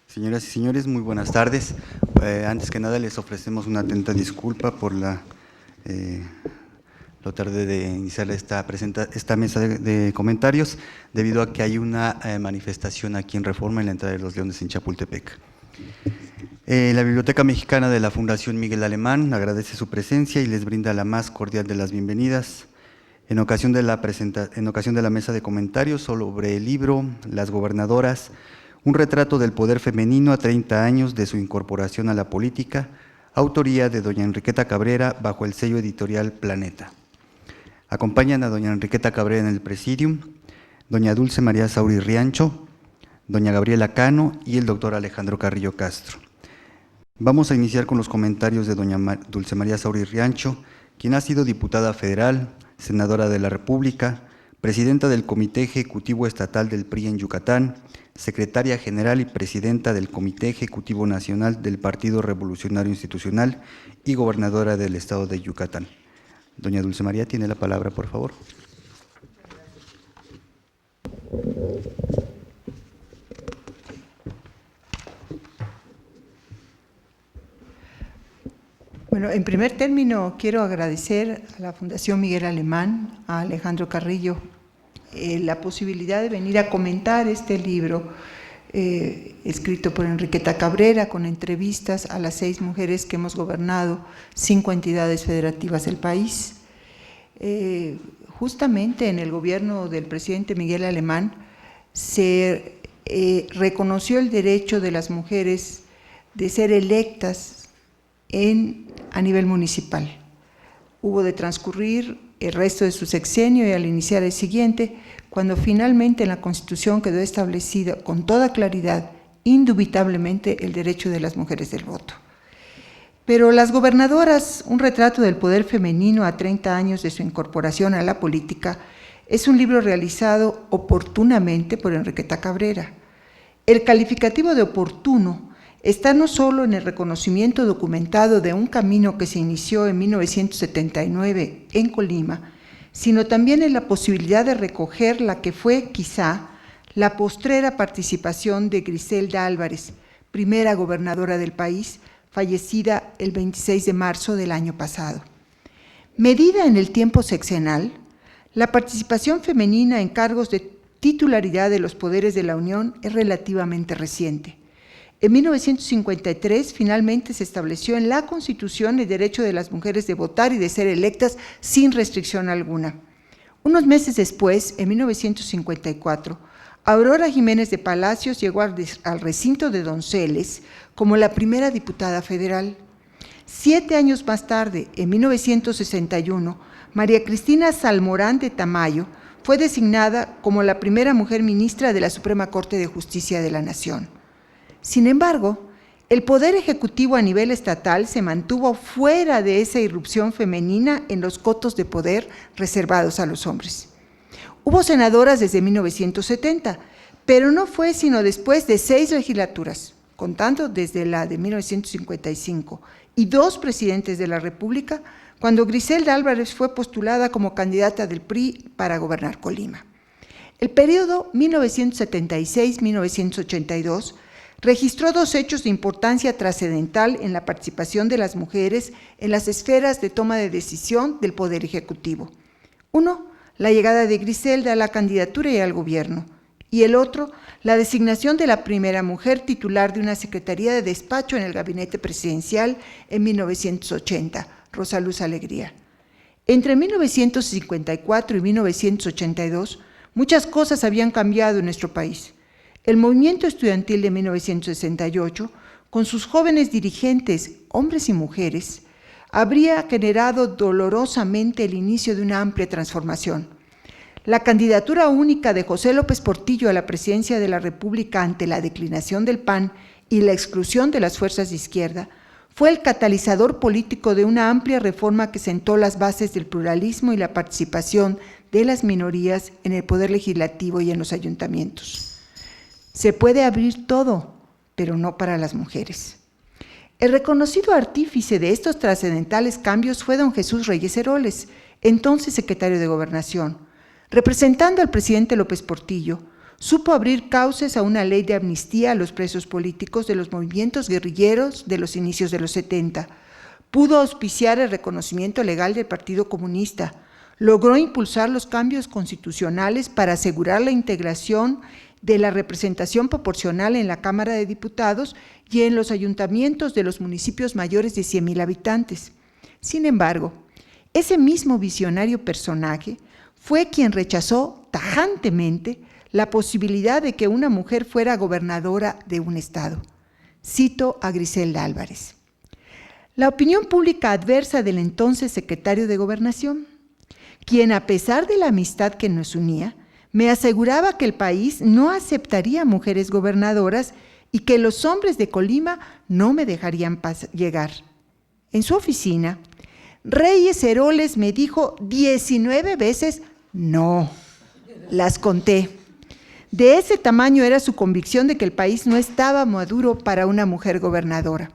Señoras y señores, muy buenas tardes. Antes que nada les ofrecemos una atenta disculpa por lo tarde de iniciar esta mesa de comentarios, debido a que hay una manifestación aquí en Reforma en la entrada de los Leones en Chapultepec. La Biblioteca Mexicana de la Fundación Miguel Alemán agradece su presencia y les brinda la más cordial de las bienvenidas. En ocasión de la mesa de comentarios sobre el libro Las Gobernadoras, un retrato del poder femenino a 30 años de su incorporación a la política, autoría de doña Enriqueta Cabrera, bajo el sello editorial Planeta. Acompañan a doña Enriqueta Cabrera en el presidium, doña Dulce María Sauri Riancho, doña Gabriela Cano y el doctor Alejandro Carrillo Castro. Vamos a iniciar con los comentarios de doña Dulce María Sauri Riancho, quien ha sido diputada federal, senadora de la República, presidenta del Comité Ejecutivo Estatal del PRI en Yucatán, secretaria general y presidenta del Comité Ejecutivo Nacional del Partido Revolucionario Institucional y gobernadora del Estado de Yucatán. Doña Dulce María, tiene la palabra, por favor. Bueno, en primer término, quiero agradecer a la Fundación Miguel Alemán, a Alejandro Carrillo, la posibilidad de venir a comentar este libro escrito por Enriqueta Cabrera, con entrevistas a las 6 mujeres que hemos gobernado 5 entidades federativas del país. Justamente en el gobierno del presidente Miguel Alemán se reconoció el derecho de las mujeres de ser electas a nivel municipal. Hubo de transcurrir el resto de su sexenio y al iniciar el siguiente, cuando finalmente en la Constitución quedó establecido con toda claridad, indubitablemente, el derecho de las mujeres del voto. Pero Las Gobernadoras, un retrato del poder femenino a 30 años de su incorporación a la política, es un libro realizado oportunamente por Enriqueta Cabrera. El calificativo de oportuno está no solo en el reconocimiento documentado de un camino que se inició en 1979 en Colima, sino también en la posibilidad de recoger la que fue, quizá, la postrera participación de Griselda Álvarez, primera gobernadora del país, fallecida el 26 de marzo del año pasado. Medida en el tiempo sexenal, la participación femenina en cargos de titularidad de los poderes de la Unión es relativamente reciente. En 1953, finalmente se estableció en la Constitución el derecho de las mujeres de votar y de ser electas sin restricción alguna. Unos meses después, en 1954, Aurora Jiménez de Palacios llegó al recinto de Donceles como la primera diputada federal. 7 años más tarde, en 1961, María Cristina Salmorán de Tamayo fue designada como la primera mujer ministra de la Suprema Corte de Justicia de la Nación. Sin embargo, el poder ejecutivo a nivel estatal se mantuvo fuera de esa irrupción femenina en los cotos de poder reservados a los hombres. Hubo senadoras desde 1970, pero no fue sino después de 6 legislaturas, contando desde la de 1955, y 2 presidentes de la República, cuando Griselda Álvarez fue postulada como candidata del PRI para gobernar Colima. El periodo 1976-1982 registró 2 hechos de importancia trascendental en la participación de las mujeres en las esferas de toma de decisión del Poder Ejecutivo. Uno, la llegada de Griselda a la candidatura y al gobierno, y el otro, la designación de la primera mujer titular de una secretaría de despacho en el gabinete presidencial en 1980, Rosa Luz Alegría. Entre 1954 y 1982, muchas cosas habían cambiado en nuestro país. El movimiento estudiantil de 1968, con sus jóvenes dirigentes, hombres y mujeres, habría generado dolorosamente el inicio de una amplia transformación. La candidatura única de José López Portillo a la presidencia de la República ante la declinación del PAN y la exclusión de las fuerzas de izquierda fue el catalizador político de una amplia reforma que sentó las bases del pluralismo y la participación de las minorías en el poder legislativo y en los ayuntamientos. Se puede abrir todo, pero no para las mujeres. El reconocido artífice de estos trascendentales cambios fue don Jesús Reyes Heroles, entonces secretario de Gobernación. Representando al presidente López Portillo, Supo abrir cauces a una ley de amnistía a los presos políticos de los movimientos guerrilleros de los inicios de los 70. Pudo auspiciar el reconocimiento legal del Partido Comunista. Logró impulsar los cambios constitucionales para asegurar la integración de la representación proporcional en la Cámara de Diputados y en los ayuntamientos de los municipios mayores de 100,000 habitantes. Sin embargo, ese mismo visionario personaje fue quien rechazó tajantemente la posibilidad de que una mujer fuera gobernadora de un estado. Cito a Griselda Álvarez. La opinión pública adversa del entonces secretario de Gobernación, quien a pesar de la amistad que nos unía, me aseguraba que el país no aceptaría mujeres gobernadoras y que los hombres de Colima no me dejarían llegar. En su oficina, Reyes Heroles me dijo 19 veces no. Las conté. De ese tamaño era su convicción de que el país no estaba maduro para una mujer gobernadora.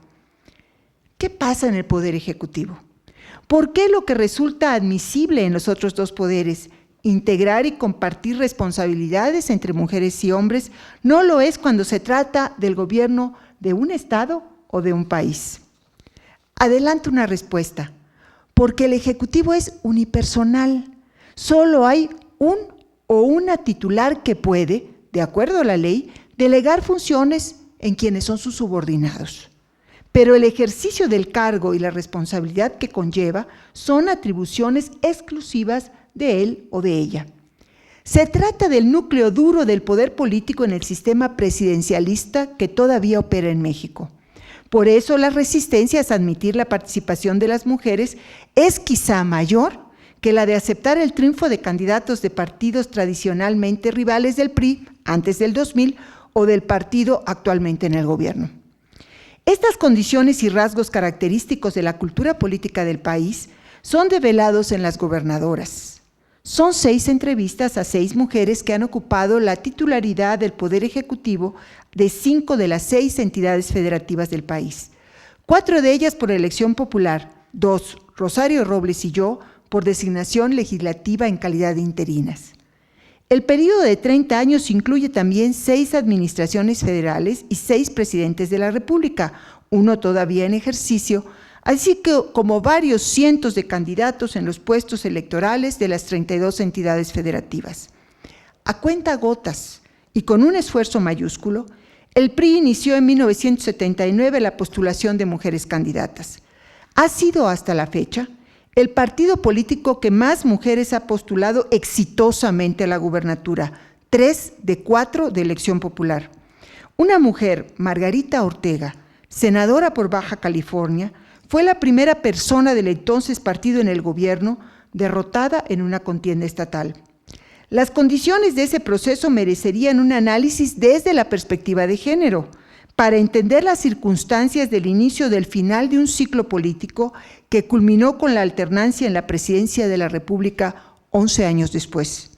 ¿Qué pasa en el Poder Ejecutivo? ¿Por qué lo que resulta admisible en los otros dos poderes, integrar y compartir responsabilidades entre mujeres y hombres, no lo es cuando se trata del gobierno de un estado o de un país? Adelanto una respuesta. Porque el Ejecutivo es unipersonal. Solo hay un o una titular que puede, de acuerdo a la ley, delegar funciones en quienes son sus subordinados. Pero el ejercicio del cargo y la responsabilidad que conlleva son atribuciones exclusivas de él o de ella. Se trata del núcleo duro del poder político en el sistema presidencialista que todavía opera en México. Por eso las resistencias a admitir la participación de las mujeres es quizá mayor que la de aceptar el triunfo de candidatos de partidos tradicionalmente rivales del PRI antes del 2000 o del partido actualmente en el gobierno. Estas condiciones y rasgos característicos de la cultura política del país son develados en las gobernadoras. Son 6 entrevistas a 6 mujeres que han ocupado la titularidad del Poder Ejecutivo de 5 de las 6 entidades federativas del país. 4 de ellas por elección popular, 2, Rosario Robles y yo, por designación legislativa en calidad de interinas. El periodo de 30 años incluye también 6 administraciones federales y 6 presidentes de la República, uno todavía en ejercicio, así como varios cientos de candidatos en los puestos electorales de las 32 entidades federativas. A cuentagotas y con un esfuerzo mayúsculo, el PRI inició en 1979 la postulación de mujeres candidatas. Ha sido hasta la fecha el partido político que más mujeres ha postulado exitosamente a la gubernatura, 3 de 4 de elección popular. Una mujer, Margarita Ortega, senadora por Baja California, fue la primera persona del entonces partido en el gobierno derrotada en una contienda estatal. Las condiciones de ese proceso merecerían un análisis desde la perspectiva de género, para entender las circunstancias del inicio del final de un ciclo político que culminó con la alternancia en la presidencia de la República 11 años después.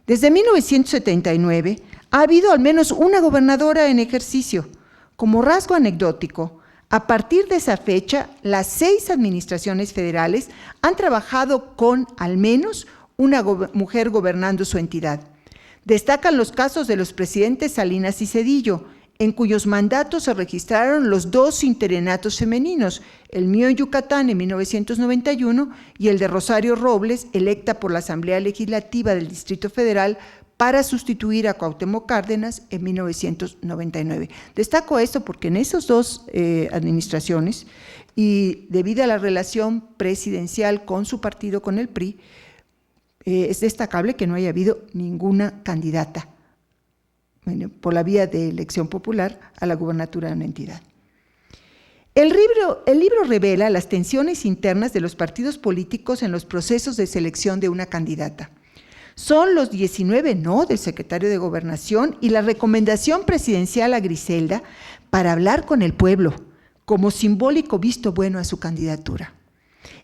Desde 1979 ha habido al menos una gobernadora en ejercicio. Como rasgo anecdótico, a partir de esa fecha, las 6 administraciones federales han trabajado con al menos una mujer gobernando su entidad. Destacan los casos de los presidentes Salinas y Zedillo, en cuyos mandatos se registraron los 2 interinatos femeninos, el mío en Yucatán en 1991 y el de Rosario Robles, electa por la Asamblea Legislativa del Distrito Federal para sustituir a Cuauhtémoc Cárdenas en 1999. Destaco esto porque en esas 2 administraciones, y debido a la relación presidencial con su partido, con el PRI, es destacable que no haya habido ninguna candidata por la vía de elección popular a la gubernatura de una entidad. El libro revela las tensiones internas de los partidos políticos en los procesos de selección de una candidata. Son los 19 no del secretario de Gobernación y la recomendación presidencial a Griselda para hablar con el pueblo, como simbólico visto bueno a su candidatura.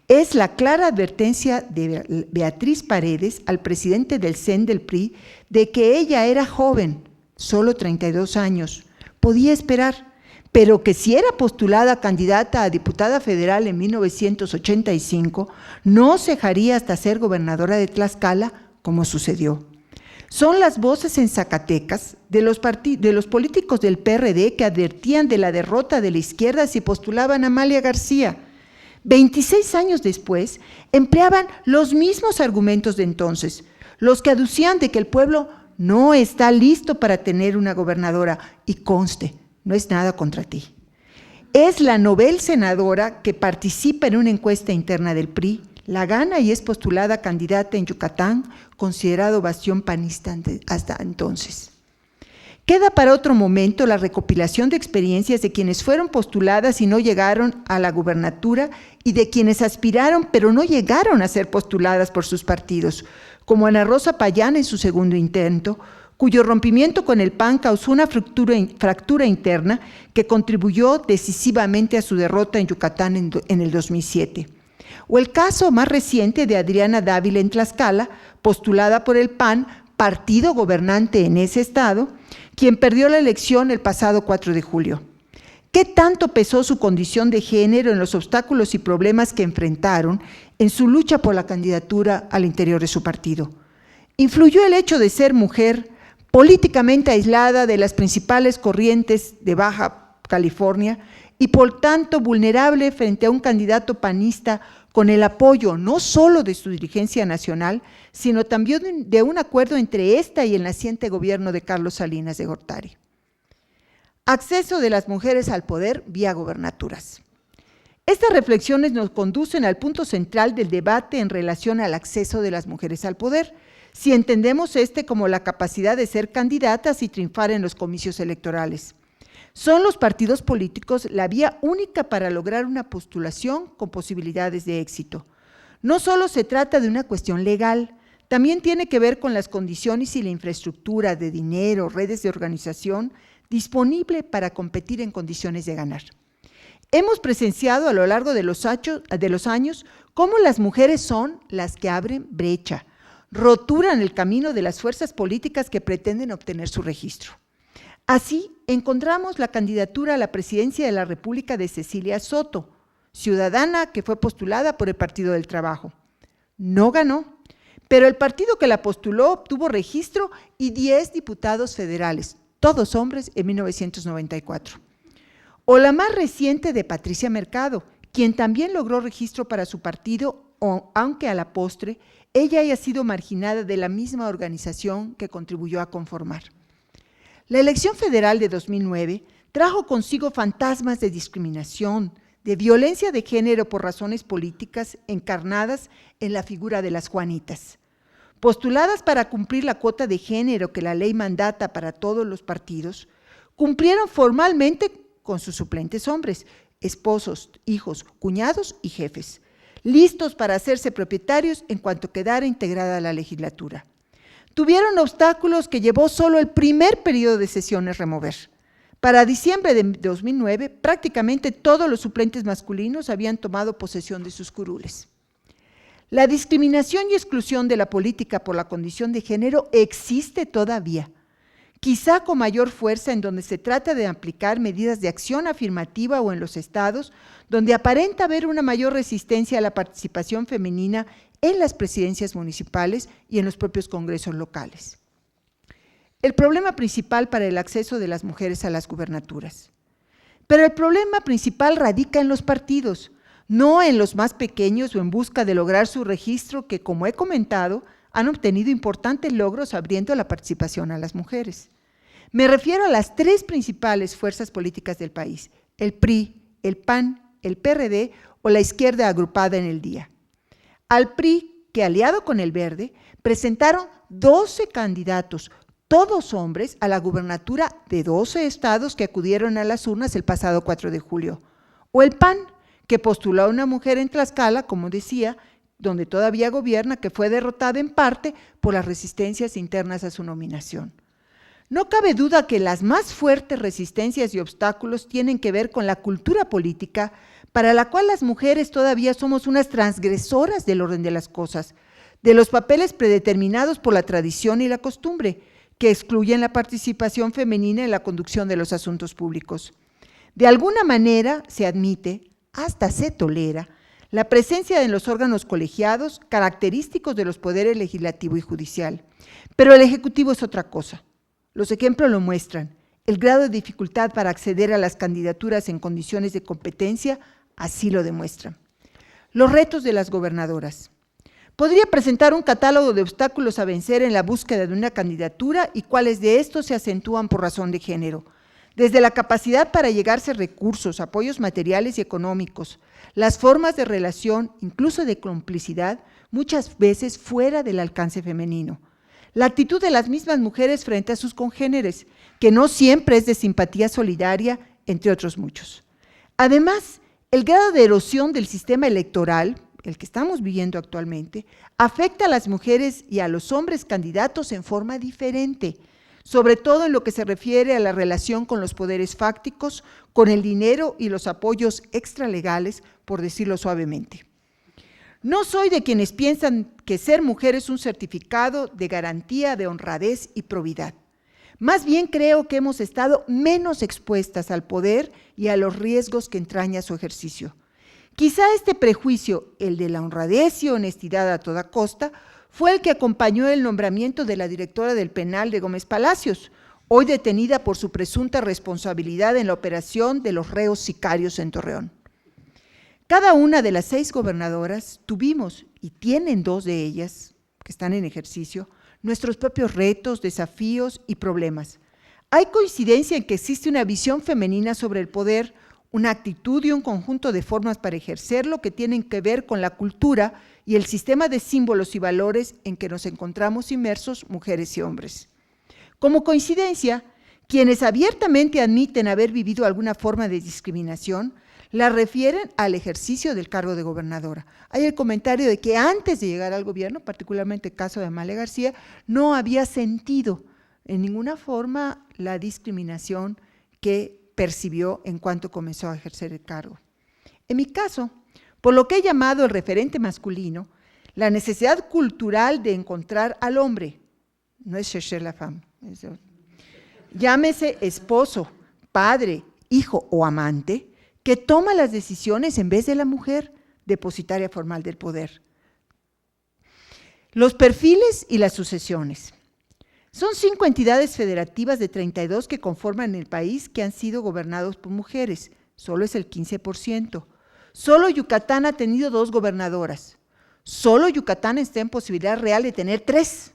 Es la clara advertencia de Beatriz Paredes al presidente del CEN del PRI de que ella era joven, solo 32 años, podía esperar, pero que si era postulada candidata a diputada federal en 1985, no cejaría hasta ser gobernadora de Tlaxcala, como sucedió. Son las voces en Zacatecas de los políticos del PRD que advertían de la derrota de la izquierda si postulaban a Amalia García. 26 años después, empleaban los mismos argumentos de entonces, los que aducían de que el pueblo no está listo para tener una gobernadora, y conste, no es nada contra ti. Es la novel senadora que participa en una encuesta interna del PRI, la gana y es postulada candidata en Yucatán, considerado bastión panista hasta entonces. Queda para otro momento la recopilación de experiencias de quienes fueron postuladas y no llegaron a la gubernatura y de quienes aspiraron pero no llegaron a ser postuladas por sus partidos, como Ana Rosa Payán en su segundo intento, cuyo rompimiento con el PAN causó una fractura interna que contribuyó decisivamente a su derrota en Yucatán en el 2007. O el caso más reciente de Adriana Dávila en Tlaxcala, postulada por el PAN, partido gobernante en ese estado, quien perdió la elección el pasado 4 de julio. ¿Qué tanto pesó su condición de género en los obstáculos y problemas que enfrentaron en su lucha por la candidatura al interior de su partido? ¿Influyó el hecho de ser mujer, políticamente aislada de las principales corrientes de Baja California y por tanto vulnerable frente a un candidato panista con el apoyo no solo de su dirigencia nacional, sino también de un acuerdo entre esta y el naciente gobierno de Carlos Salinas de Gortari? Acceso de las mujeres al poder vía gobernaturas. Estas reflexiones nos conducen al punto central del debate en relación al acceso de las mujeres al poder, si entendemos como la capacidad de ser candidatas y triunfar en los comicios electorales. Son los partidos políticos la vía única para lograr una postulación con posibilidades de éxito. No solo se trata de una cuestión legal, también tiene que ver con las condiciones y la infraestructura de dinero, redes de organización disponible para competir en condiciones de ganar. Hemos presenciado a lo largo de los años cómo las mujeres son las que abren brecha, roturan el camino de las fuerzas políticas que pretenden obtener su registro. Así, encontramos la candidatura a la presidencia de la República de Cecilia Soto, ciudadana que fue postulada por el Partido del Trabajo. No ganó, pero el partido que la postuló obtuvo registro y 10 diputados federales, todos hombres, en 1994. O la más reciente de Patricia Mercado, quien también logró registro para su partido, aunque a la postre ella haya sido marginada de la misma organización que contribuyó a conformar. La elección federal de 2009 trajo consigo fantasmas de discriminación, de violencia de género por razones políticas encarnadas en la figura de las Juanitas. Postuladas para cumplir la cuota de género que la ley mandata para todos los partidos, cumplieron formalmente con sus suplentes hombres, esposos, hijos, cuñados y jefes, listos para hacerse propietarios en cuanto quedara integrada la legislatura. Tuvieron obstáculos que llevó solo el primer periodo de sesiones remover. Para diciembre de 2009, prácticamente todos los suplentes masculinos habían tomado posesión de sus curules. La discriminación y exclusión de la política por la condición de género existe todavía, quizá con mayor fuerza en donde se trata de aplicar medidas de acción afirmativa o en los estados, donde aparenta haber una mayor resistencia a la participación femenina en las presidencias municipales y en los propios congresos locales. El problema principal para el acceso de las mujeres a las gubernaturas. Pero el problema principal radica en los partidos, no en los más pequeños o en busca de lograr su registro que, como he comentado, han obtenido importantes logros abriendo la participación a las mujeres. Me refiero a las 3 principales fuerzas políticas del país, el PRI, el PAN, el PRD o la izquierda agrupada en el día. Al PRI, que aliado con el Verde, presentaron 12 candidatos, todos hombres, a la gubernatura de 12 estados que acudieron a las urnas el pasado 4 de julio. O el PAN, que postuló a una mujer en Tlaxcala, como decía, donde todavía gobierna, que fue derrotada en parte por las resistencias internas a su nominación. No cabe duda que las más fuertes resistencias y obstáculos tienen que ver con la cultura política, para la cual las mujeres todavía somos unas transgresoras del orden de las cosas, de los papeles predeterminados por la tradición y la costumbre, que excluyen la participación femenina en la conducción de los asuntos públicos. De alguna manera se admite, hasta se tolera, la presencia en los órganos colegiados, característicos de los poderes legislativo y judicial. Pero el Ejecutivo es otra cosa. Los ejemplos lo muestran. El grado de dificultad para acceder a las candidaturas en condiciones de competencia así lo demuestran. Los retos de las gobernadoras. Podría presentar un catálogo de obstáculos a vencer en la búsqueda de una candidatura y cuáles de estos se acentúan por razón de género. Desde la capacidad para llegarse recursos, apoyos materiales y económicos, las formas de relación, incluso de complicidad, muchas veces fuera del alcance femenino. La actitud de las mismas mujeres frente a sus congéneres, que no siempre es de simpatía solidaria, entre otros muchos. Además, el grado de erosión del sistema electoral, el que estamos viviendo actualmente, afecta a las mujeres y a los hombres candidatos en forma diferente, sobre todo en lo que se refiere a la relación con los poderes fácticos, con el dinero y los apoyos extralegales, por decirlo suavemente. No soy de quienes piensan que ser mujer es un certificado de garantía de honradez y probidad. Más bien creo que hemos estado menos expuestas al poder y a los riesgos que entraña su ejercicio. Quizá este prejuicio, el de la honradez y honestidad a toda costa, fue el que acompañó el nombramiento de la directora del penal de Gómez Palacios, hoy detenida por su presunta responsabilidad en la operación de los reos sicarios en Torreón. Cada una de las 6 gobernadoras tuvimos, y tienen 2 de ellas, que están en ejercicio, nuestros propios retos, desafíos y problemas. Hay coincidencia en que existe una visión femenina sobre el poder, una actitud y un conjunto de formas para ejercerlo que tienen que ver con la cultura y el sistema de símbolos y valores en que nos encontramos inmersos mujeres y hombres. Como coincidencia, quienes abiertamente admiten haber vivido alguna forma de discriminación, la refieren al ejercicio del cargo de gobernadora. Hay el comentario de que antes de llegar al gobierno, particularmente el caso de Amalia García, no había sentido en ninguna forma la discriminación que percibió en cuanto comenzó a ejercer el cargo. En mi caso, por lo que he llamado el referente masculino, la necesidad cultural de encontrar al hombre, no es chercher la femme, llámese esposo, padre, hijo o amante, que toma las decisiones en vez de la mujer, depositaria formal del poder. Los perfiles y las sucesiones. Son 5 entidades federativas de 32 que conforman el país que han sido gobernados por mujeres, solo es el 15%. Solo Yucatán ha tenido 2 gobernadoras. Solo Yucatán está en posibilidad real de tener 3,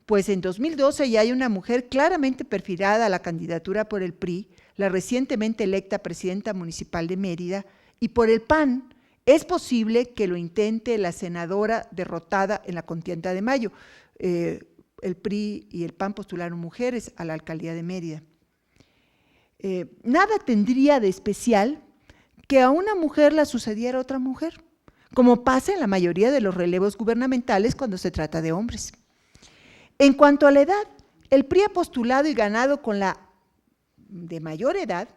pues en 2012 ya hay una mujer claramente perfilada a la candidatura por el PRI, la recientemente electa presidenta municipal de Mérida, y por el PAN es posible que lo intente la senadora derrotada en la contienda de mayo. El PRI y el PAN postularon mujeres a la alcaldía de Mérida. Nada tendría de especial que a una mujer la sucediera otra mujer, como pasa en la mayoría de los relevos gubernamentales cuando se trata de hombres. En cuanto a la edad, el PRI ha postulado y ganado con la de mayor edad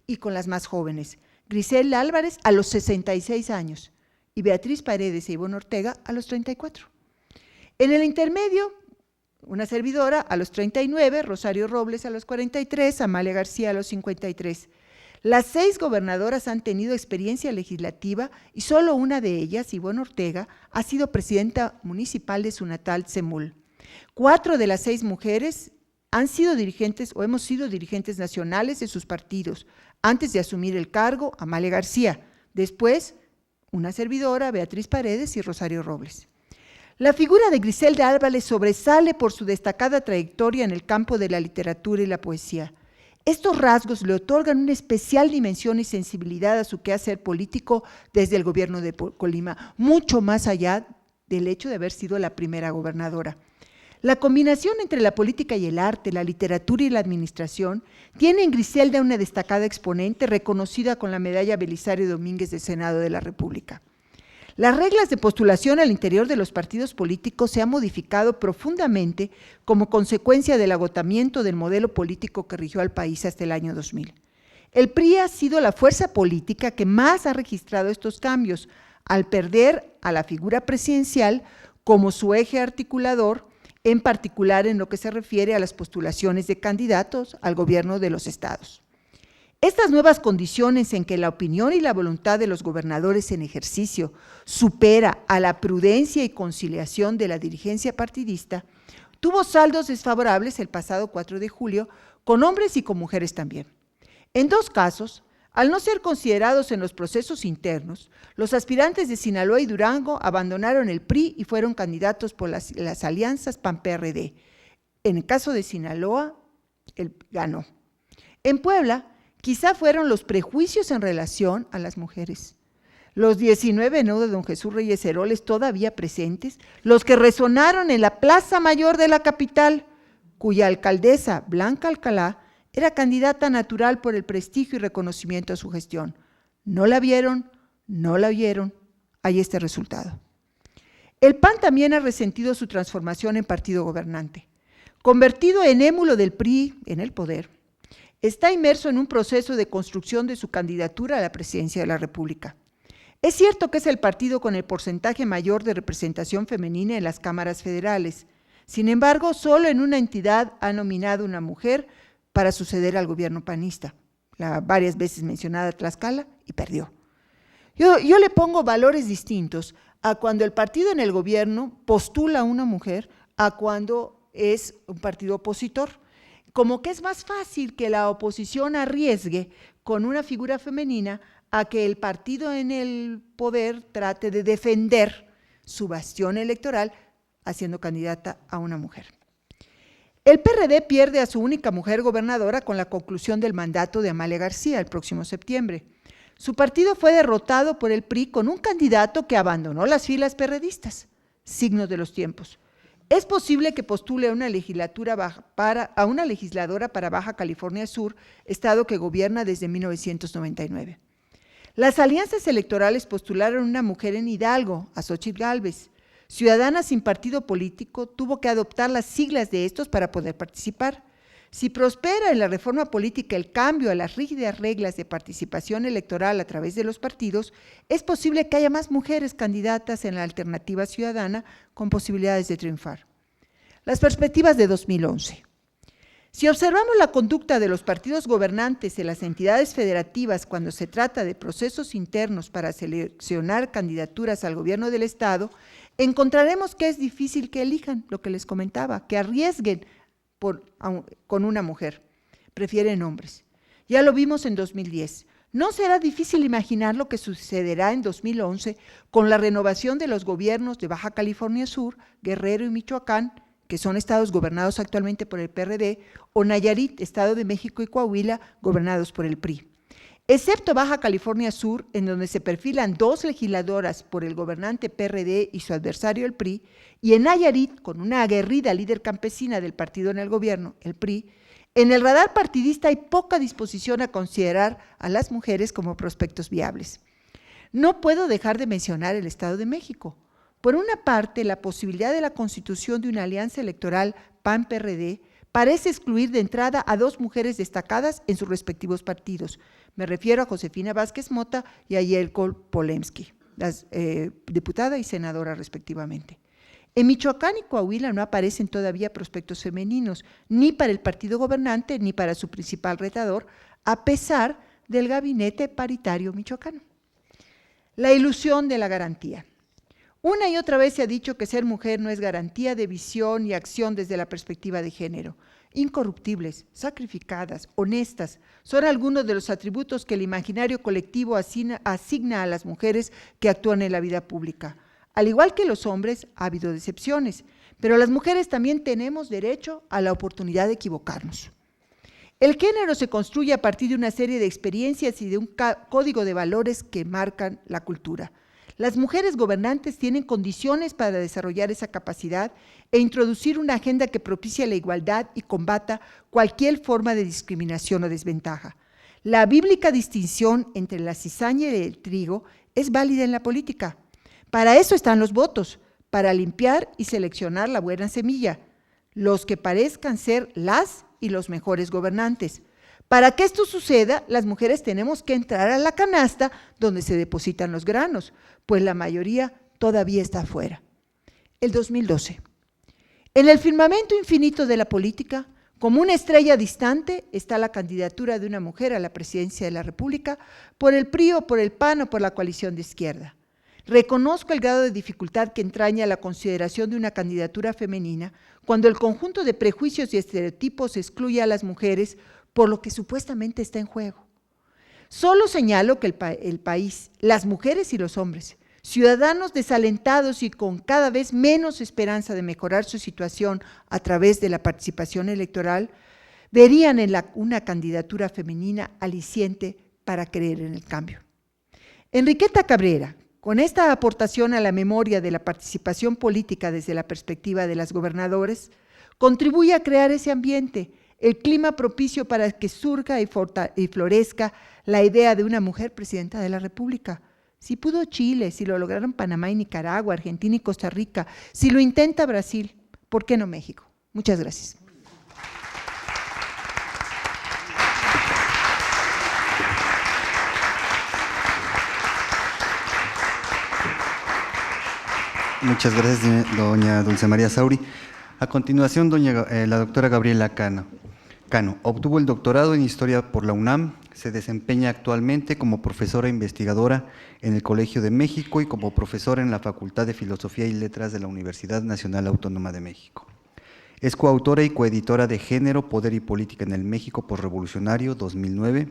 y con las más jóvenes, Grisel Álvarez a los 66 años y Beatriz Paredes e Ivonne Ortega a los 34. En el intermedio, una servidora a los 39, Rosario Robles a los 43, Amalia García a los 53. Las 6 gobernadoras han tenido experiencia legislativa y solo una de ellas, Ivonne Ortega, ha sido presidenta municipal de su natal Tzemul. 4 de las 6 mujeres han sido dirigentes o hemos sido dirigentes nacionales de sus partidos. Antes de asumir el cargo, Amalia García. Después, una servidora, Beatriz Paredes y Rosario Robles. La figura de Griselda Álvarez sobresale por su destacada trayectoria en el campo de la literatura y la poesía. Estos rasgos le otorgan una especial dimensión y sensibilidad a su quehacer político desde el gobierno de Colima, mucho más allá del hecho de haber sido la primera gobernadora. La combinación entre la política y el arte, la literatura y la administración, tiene en Griselda una destacada exponente reconocida con la medalla Belisario Domínguez del Senado de la República. Las reglas de postulación al interior de los partidos políticos se han modificado profundamente como consecuencia del agotamiento del modelo político que rigió al país hasta el año 2000. El PRI ha sido la fuerza política que más ha registrado estos cambios, al perder a la figura presidencial como su eje articulador, en particular en lo que se refiere a las postulaciones de candidatos al gobierno de los estados. Estas nuevas condiciones en que la opinión y la voluntad de los gobernadores en ejercicio supera a la prudencia y conciliación de la dirigencia partidista, tuvo saldos desfavorables el pasado 4 de julio, con hombres y con mujeres también. En dos casos, al no ser considerados en los procesos internos, los aspirantes de Sinaloa y Durango abandonaron el PRI y fueron candidatos por las alianzas PAN-PRD. En el caso de Sinaloa, él ganó. En Puebla, quizá fueron los prejuicios en relación a las mujeres, los 19 no de don Jesús Reyes Heroles todavía presentes, los que resonaron en la Plaza Mayor de la capital, cuya alcaldesa, Blanca Alcalá, era candidata natural por el prestigio y reconocimiento a su gestión. No la vieron, no la oyeron, ahí está el resultado. El PAN también ha resentido su transformación en partido gobernante. Convertido en émulo del PRI en el poder, está inmerso en un proceso de construcción de su candidatura a la presidencia de la República. Es cierto que es el partido con el porcentaje mayor de representación femenina en las cámaras federales. Sin embargo, solo en una entidad ha nominado una mujer para suceder al gobierno panista, la varias veces mencionada Tlaxcala, y perdió. Yo le pongo valores distintos a cuando el partido en el gobierno postula a una mujer a cuando es un partido opositor. Como que es más fácil que la oposición arriesgue con una figura femenina a que el partido en el poder trate de defender su bastión electoral haciendo candidata a una mujer. El PRD pierde a su única mujer gobernadora con la conclusión del mandato de Amalia García el próximo septiembre. Su partido fue derrotado por el PRI con un candidato que abandonó las filas perredistas, signos de los tiempos. Es posible que postule a una legisladora para Baja California Sur, estado que gobierna desde 1999. Las alianzas electorales postularon una mujer en Hidalgo, a Xóchitl Gálvez. Ciudadana sin partido político tuvo que adoptar las siglas de estos para poder participar. Si prospera en la reforma política el cambio a las rígidas reglas de participación electoral a través de los partidos, es posible que haya más mujeres candidatas en la alternativa ciudadana con posibilidades de triunfar. Las perspectivas de 2011. Si observamos la conducta de los partidos gobernantes en las entidades federativas cuando se trata de procesos internos para seleccionar candidaturas al gobierno del Estado, encontraremos que es difícil que elijan, lo que les comentaba, que arriesguen con una mujer, prefieren hombres. Ya lo vimos en 2010. No será difícil imaginar lo que sucederá en 2011 con la renovación de los gobiernos de Baja California Sur, Guerrero y Michoacán, que son estados gobernados actualmente por el PRD, o Nayarit, Estado de México y Coahuila, gobernados por el PRI. Excepto Baja California Sur, en donde se perfilan 2 legisladoras por el gobernante PRD y su adversario el PRI, y en Nayarit, con una aguerrida líder campesina del partido en el gobierno, el PRI, en el radar partidista hay poca disposición a considerar a las mujeres como prospectos viables. No puedo dejar de mencionar el Estado de México. Por una parte, la posibilidad de la constitución de una alianza electoral PAN-PRD parece excluir de entrada a 2 mujeres destacadas en sus respectivos partidos. Me refiero a Josefina Vázquez Mota y a Yelko Polemski, diputada y senadora respectivamente. En Michoacán y Coahuila no aparecen todavía prospectos femeninos, ni para el partido gobernante ni para su principal retador, a pesar del gabinete paritario michoacano. La ilusión de la garantía. Una y otra vez se ha dicho que ser mujer no es garantía de visión y acción desde la perspectiva de género. Incorruptibles, sacrificadas, honestas, son algunos de los atributos que el imaginario colectivo asigna a las mujeres que actúan en la vida pública. Al igual que los hombres, ha habido decepciones, pero las mujeres también tenemos derecho a la oportunidad de equivocarnos. El género se construye a partir de una serie de experiencias y de un código de valores que marcan la cultura. Las mujeres gobernantes tienen condiciones para desarrollar esa capacidad e introducir una agenda que propicie la igualdad y combata cualquier forma de discriminación o desventaja. La bíblica distinción entre la cizaña y el trigo es válida en la política. Para eso están los votos, para limpiar y seleccionar la buena semilla, los que parezcan ser las y los mejores gobernantes. Para que esto suceda, las mujeres tenemos que entrar a la canasta donde se depositan los granos, pues la mayoría todavía está afuera. El 2012. En el firmamento infinito de la política, Como una estrella distante está la candidatura de una mujer a la presidencia de la República por el PRI o por el PAN o por la coalición de izquierda. Reconozco el grado de dificultad que entraña la consideración de una candidatura femenina cuando el conjunto de prejuicios y estereotipos excluye a las mujeres por lo que supuestamente está en juego. Solo señalo que el país, las mujeres y los hombres, ciudadanos desalentados y con cada vez menos esperanza de mejorar su situación a través de la participación electoral, verían en una candidatura femenina aliciente para creer en el cambio. Enriqueta Cabrera, con esta aportación a la memoria de la participación política desde la perspectiva de las gobernadoras, contribuye a crear ese ambiente, el clima propicio para que surja y florezca la idea de una mujer presidenta de la República. Si pudo Chile, si lo lograron Panamá y Nicaragua, Argentina y Costa Rica, si lo intenta Brasil, ¿por qué no México? Muchas gracias. Muchas gracias, doña Dulce María Sauri. A continuación, la doctora Gabriela Cano obtuvo el doctorado en Historia por la UNAM, se desempeña actualmente como profesora investigadora en el Colegio de México y como profesora en la Facultad de Filosofía y Letras de la Universidad Nacional Autónoma de México. Es coautora y coeditora de Género, Poder y Política en el México Posrevolucionario, 2009,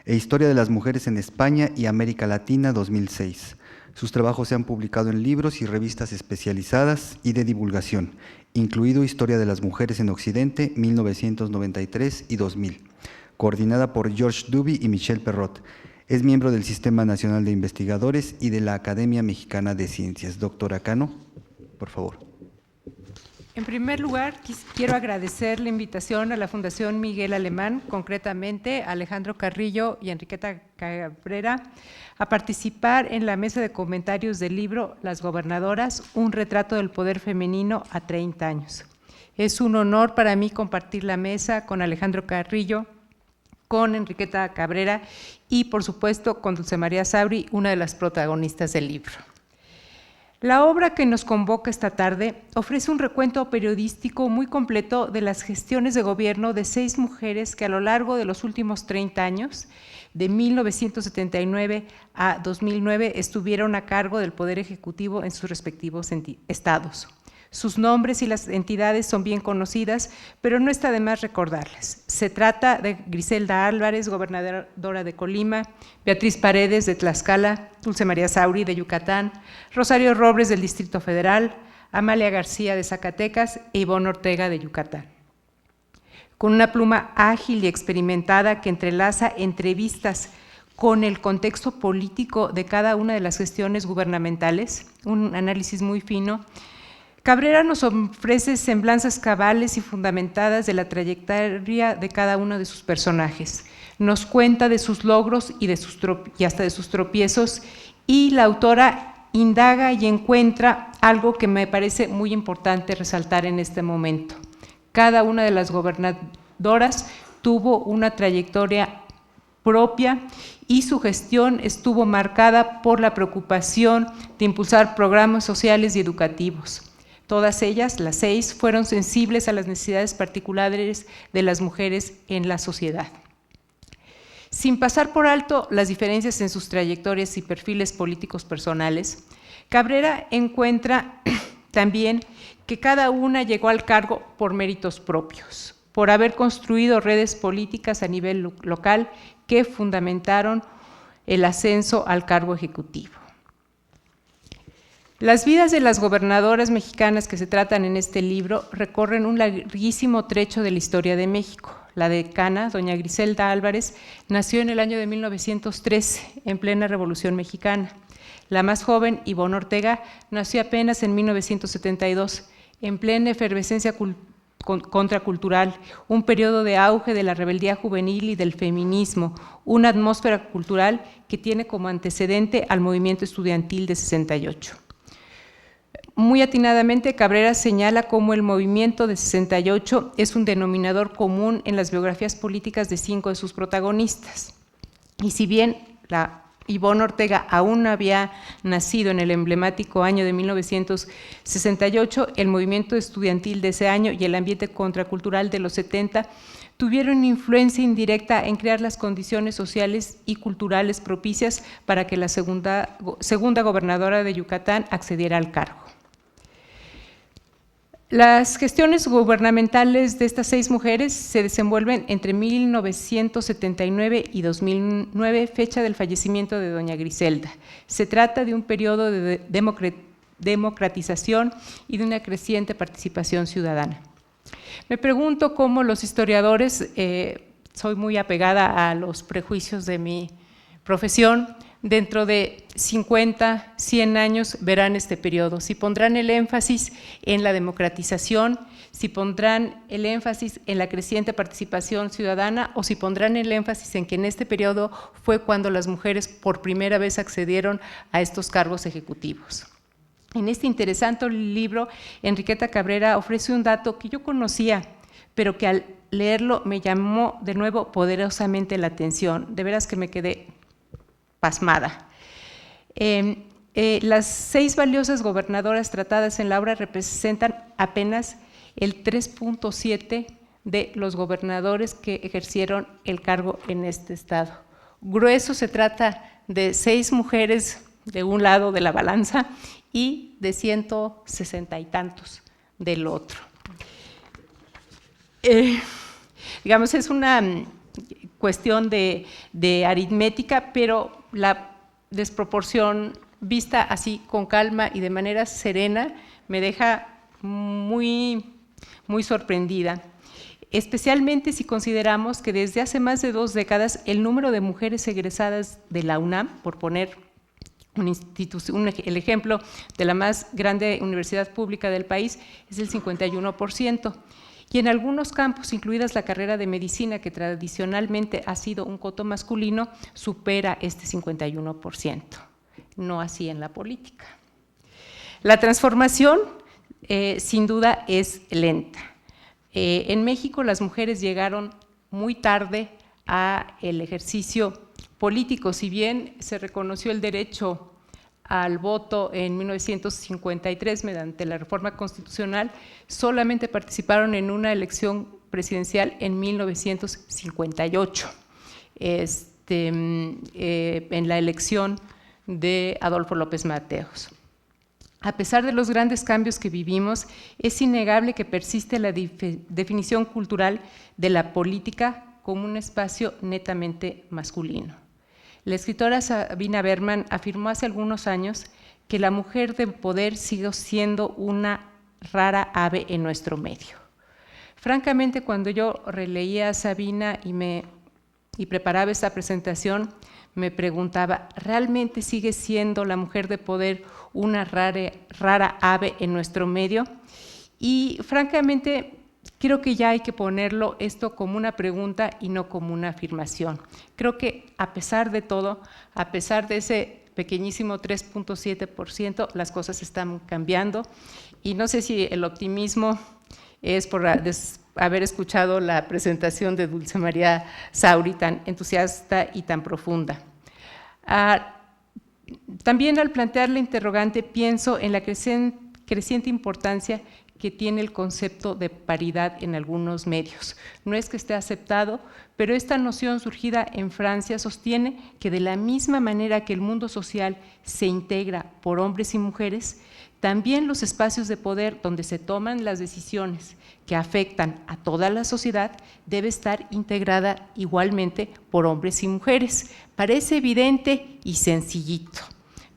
e Historia de las Mujeres en España y América Latina, 2006. Sus trabajos se han publicado en libros y revistas especializadas y de divulgación, incluido Historia de las Mujeres en Occidente, 1993 y 2000, coordinada por George Duby y Michelle Perrot. Es miembro del Sistema Nacional de Investigadores y de la Academia Mexicana de Ciencias. Doctora Cano, por favor. En primer lugar, quiero agradecer la invitación a la Fundación Miguel Alemán, concretamente a Alejandro Carrillo y Enriqueta Cabrera, a participar en la mesa de comentarios del libro Las Gobernadoras, un retrato del poder femenino a 30 años. Es un honor para mí compartir la mesa con Alejandro Carrillo, con Enriqueta Cabrera y, por supuesto, con Dulce María Sauri, una de las protagonistas del libro. La obra que nos convoca esta tarde ofrece un recuento periodístico muy completo de las gestiones de gobierno de 6 mujeres que a lo largo de los últimos 30 años, de 1979 a 2009, estuvieron a cargo del Poder Ejecutivo en sus respectivos estados. Sus nombres y las entidades son bien conocidas, pero no está de más recordarlas. Se trata de Griselda Álvarez, gobernadora de Colima, Beatriz Paredes de Tlaxcala, Dulce María Sauri de Yucatán, Rosario Robles del Distrito Federal, Amalia García de Zacatecas e Ivonne Ortega de Yucatán. Con una pluma ágil y experimentada que entrelaza entrevistas con el contexto político de cada una de las gestiones gubernamentales, un análisis muy fino, Cabrera nos ofrece semblanzas cabales y fundamentadas de la trayectoria de cada uno de sus personajes. Nos cuenta de sus logros y hasta de sus tropiezos, y la autora indaga y encuentra algo que me parece muy importante resaltar en este momento. Cada una de las gobernadoras tuvo una trayectoria propia y su gestión estuvo marcada por la preocupación de impulsar programas sociales y educativos. Todas ellas, las 6, fueron sensibles a las necesidades particulares de las mujeres en la sociedad. Sin pasar por alto las diferencias en sus trayectorias y perfiles políticos personales, Cabrera encuentra también que cada una llegó al cargo por méritos propios, por haber construido redes políticas a nivel local que fundamentaron el ascenso al cargo ejecutivo. Las vidas de las gobernadoras mexicanas que se tratan en este libro recorren un larguísimo trecho de la historia de México. La decana, doña Griselda Álvarez, nació en el año de 1913, en plena Revolución Mexicana. La más joven, Ivonne Ortega, nació apenas en 1972, en plena efervescencia contracultural, un periodo de auge de la rebeldía juvenil y del feminismo, una atmósfera cultural que tiene como antecedente al movimiento estudiantil de 68. Muy atinadamente, Cabrera señala cómo el movimiento de 68 es un denominador común en las biografías políticas de 5 de sus protagonistas. Y si bien la Ivonne Ortega aún no había nacido en el emblemático año de 1968, el movimiento estudiantil de ese año y el ambiente contracultural de los 70 tuvieron influencia indirecta en crear las condiciones sociales y culturales propicias para que la segunda gobernadora de Yucatán accediera al cargo. Las gestiones gubernamentales de estas 6 mujeres se desenvuelven entre 1979 y 2009, fecha del fallecimiento de doña Griselda. Se trata de un periodo de democratización y de una creciente participación ciudadana. Me pregunto cómo los historiadores, soy muy apegada a los prejuicios de mi profesión, dentro de 50, 100 años verán este periodo, si pondrán el énfasis en la democratización, si pondrán el énfasis en la creciente participación ciudadana o si pondrán el énfasis en que en este periodo fue cuando las mujeres por primera vez accedieron a estos cargos ejecutivos. En este interesante libro, Enriqueta Cabrera ofrece un dato que yo conocía, pero que al leerlo me llamó de nuevo poderosamente la atención, de veras que me quedé pasmada. Las 6 valiosas gobernadoras tratadas en la obra representan apenas el 3.7 de los gobernadores que ejercieron el cargo en este estado. Grueso se trata de 6 mujeres de un lado de la balanza y de 160 y tantos del otro. Digamos, es una cuestión de aritmética, pero la desproporción vista así con calma y de manera serena me deja muy sorprendida, especialmente si consideramos que desde hace más de 2 décadas el número de mujeres egresadas de la UNAM, por poner el ejemplo de la más grande universidad pública del país, es el 51%. Y en algunos campos, incluidas la carrera de medicina, que tradicionalmente ha sido un coto masculino, supera este 51%, no así en la política. La transformación, sin duda, es lenta. En México las mujeres llegaron muy tarde al ejercicio político, si bien se reconoció el derecho al voto en 1953 mediante la reforma constitucional, solamente participaron en una elección presidencial en 1958, en la elección de Adolfo López Mateos. A pesar de los grandes cambios que vivimos, es innegable que persiste la definición cultural de la política como un espacio netamente masculino. La escritora Sabina Berman afirmó hace algunos años que la mujer de poder sigue siendo una rara ave en nuestro medio. Francamente, cuando yo releía a Sabina y preparaba esta presentación, me preguntaba, ¿realmente sigue siendo la mujer de poder una rara ave en nuestro medio? Y francamente, creo que ya hay que ponerlo esto como una pregunta y no como una afirmación. Creo que a pesar de todo, a pesar de ese pequeñísimo 3.7%, las cosas están cambiando y no sé si el optimismo es por haber escuchado la presentación de Dulce María Sauri tan entusiasta y tan profunda. También al plantear la interrogante pienso en la creciente importancia que tiene el concepto de paridad en algunos medios. No es que esté aceptado, pero esta noción surgida en Francia sostiene que de la misma manera que el mundo social se integra por hombres y mujeres, también los espacios de poder donde se toman las decisiones que afectan a toda la sociedad debe estar integrada igualmente por hombres y mujeres. Parece evidente y sencillito,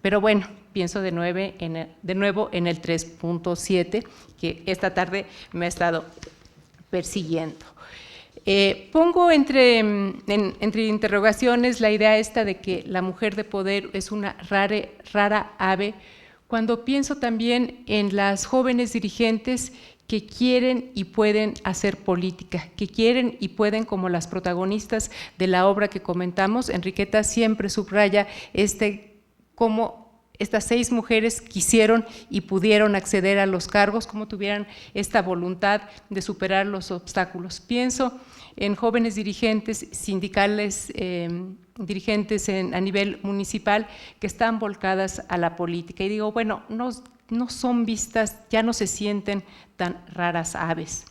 pero bueno, pienso de nuevo en el 3.7 que esta tarde me ha estado persiguiendo. Pongo entre interrogaciones la idea esta de que la mujer de poder es una rara ave, cuando pienso también en las jóvenes dirigentes que quieren y pueden hacer política, que quieren y pueden, como las protagonistas de la obra que comentamos. Enriqueta siempre subraya cómo estas 6 mujeres quisieron y pudieron acceder a los cargos, cómo tuvieran esta voluntad de superar los obstáculos. Pienso en jóvenes dirigentes sindicales dirigentes a nivel municipal que están volcadas a la política. Y digo, bueno, no son vistas, ya no se sienten tan raras aves.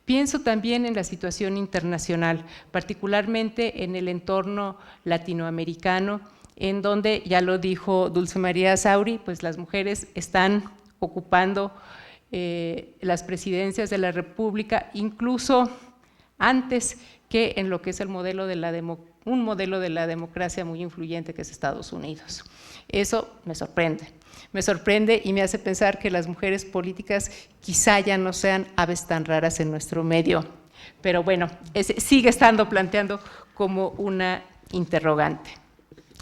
Pienso también en la situación internacional, particularmente en el entorno latinoamericano, en donde, ya lo dijo Dulce María Sauri, pues las mujeres están ocupando las presidencias de la República, incluso antes que en lo que es un modelo de la democracia muy influyente que es Estados Unidos. Eso me sorprende y me hace pensar que las mujeres políticas quizá ya no sean aves tan raras en nuestro medio, pero bueno, sigue estando planteando como una interrogante.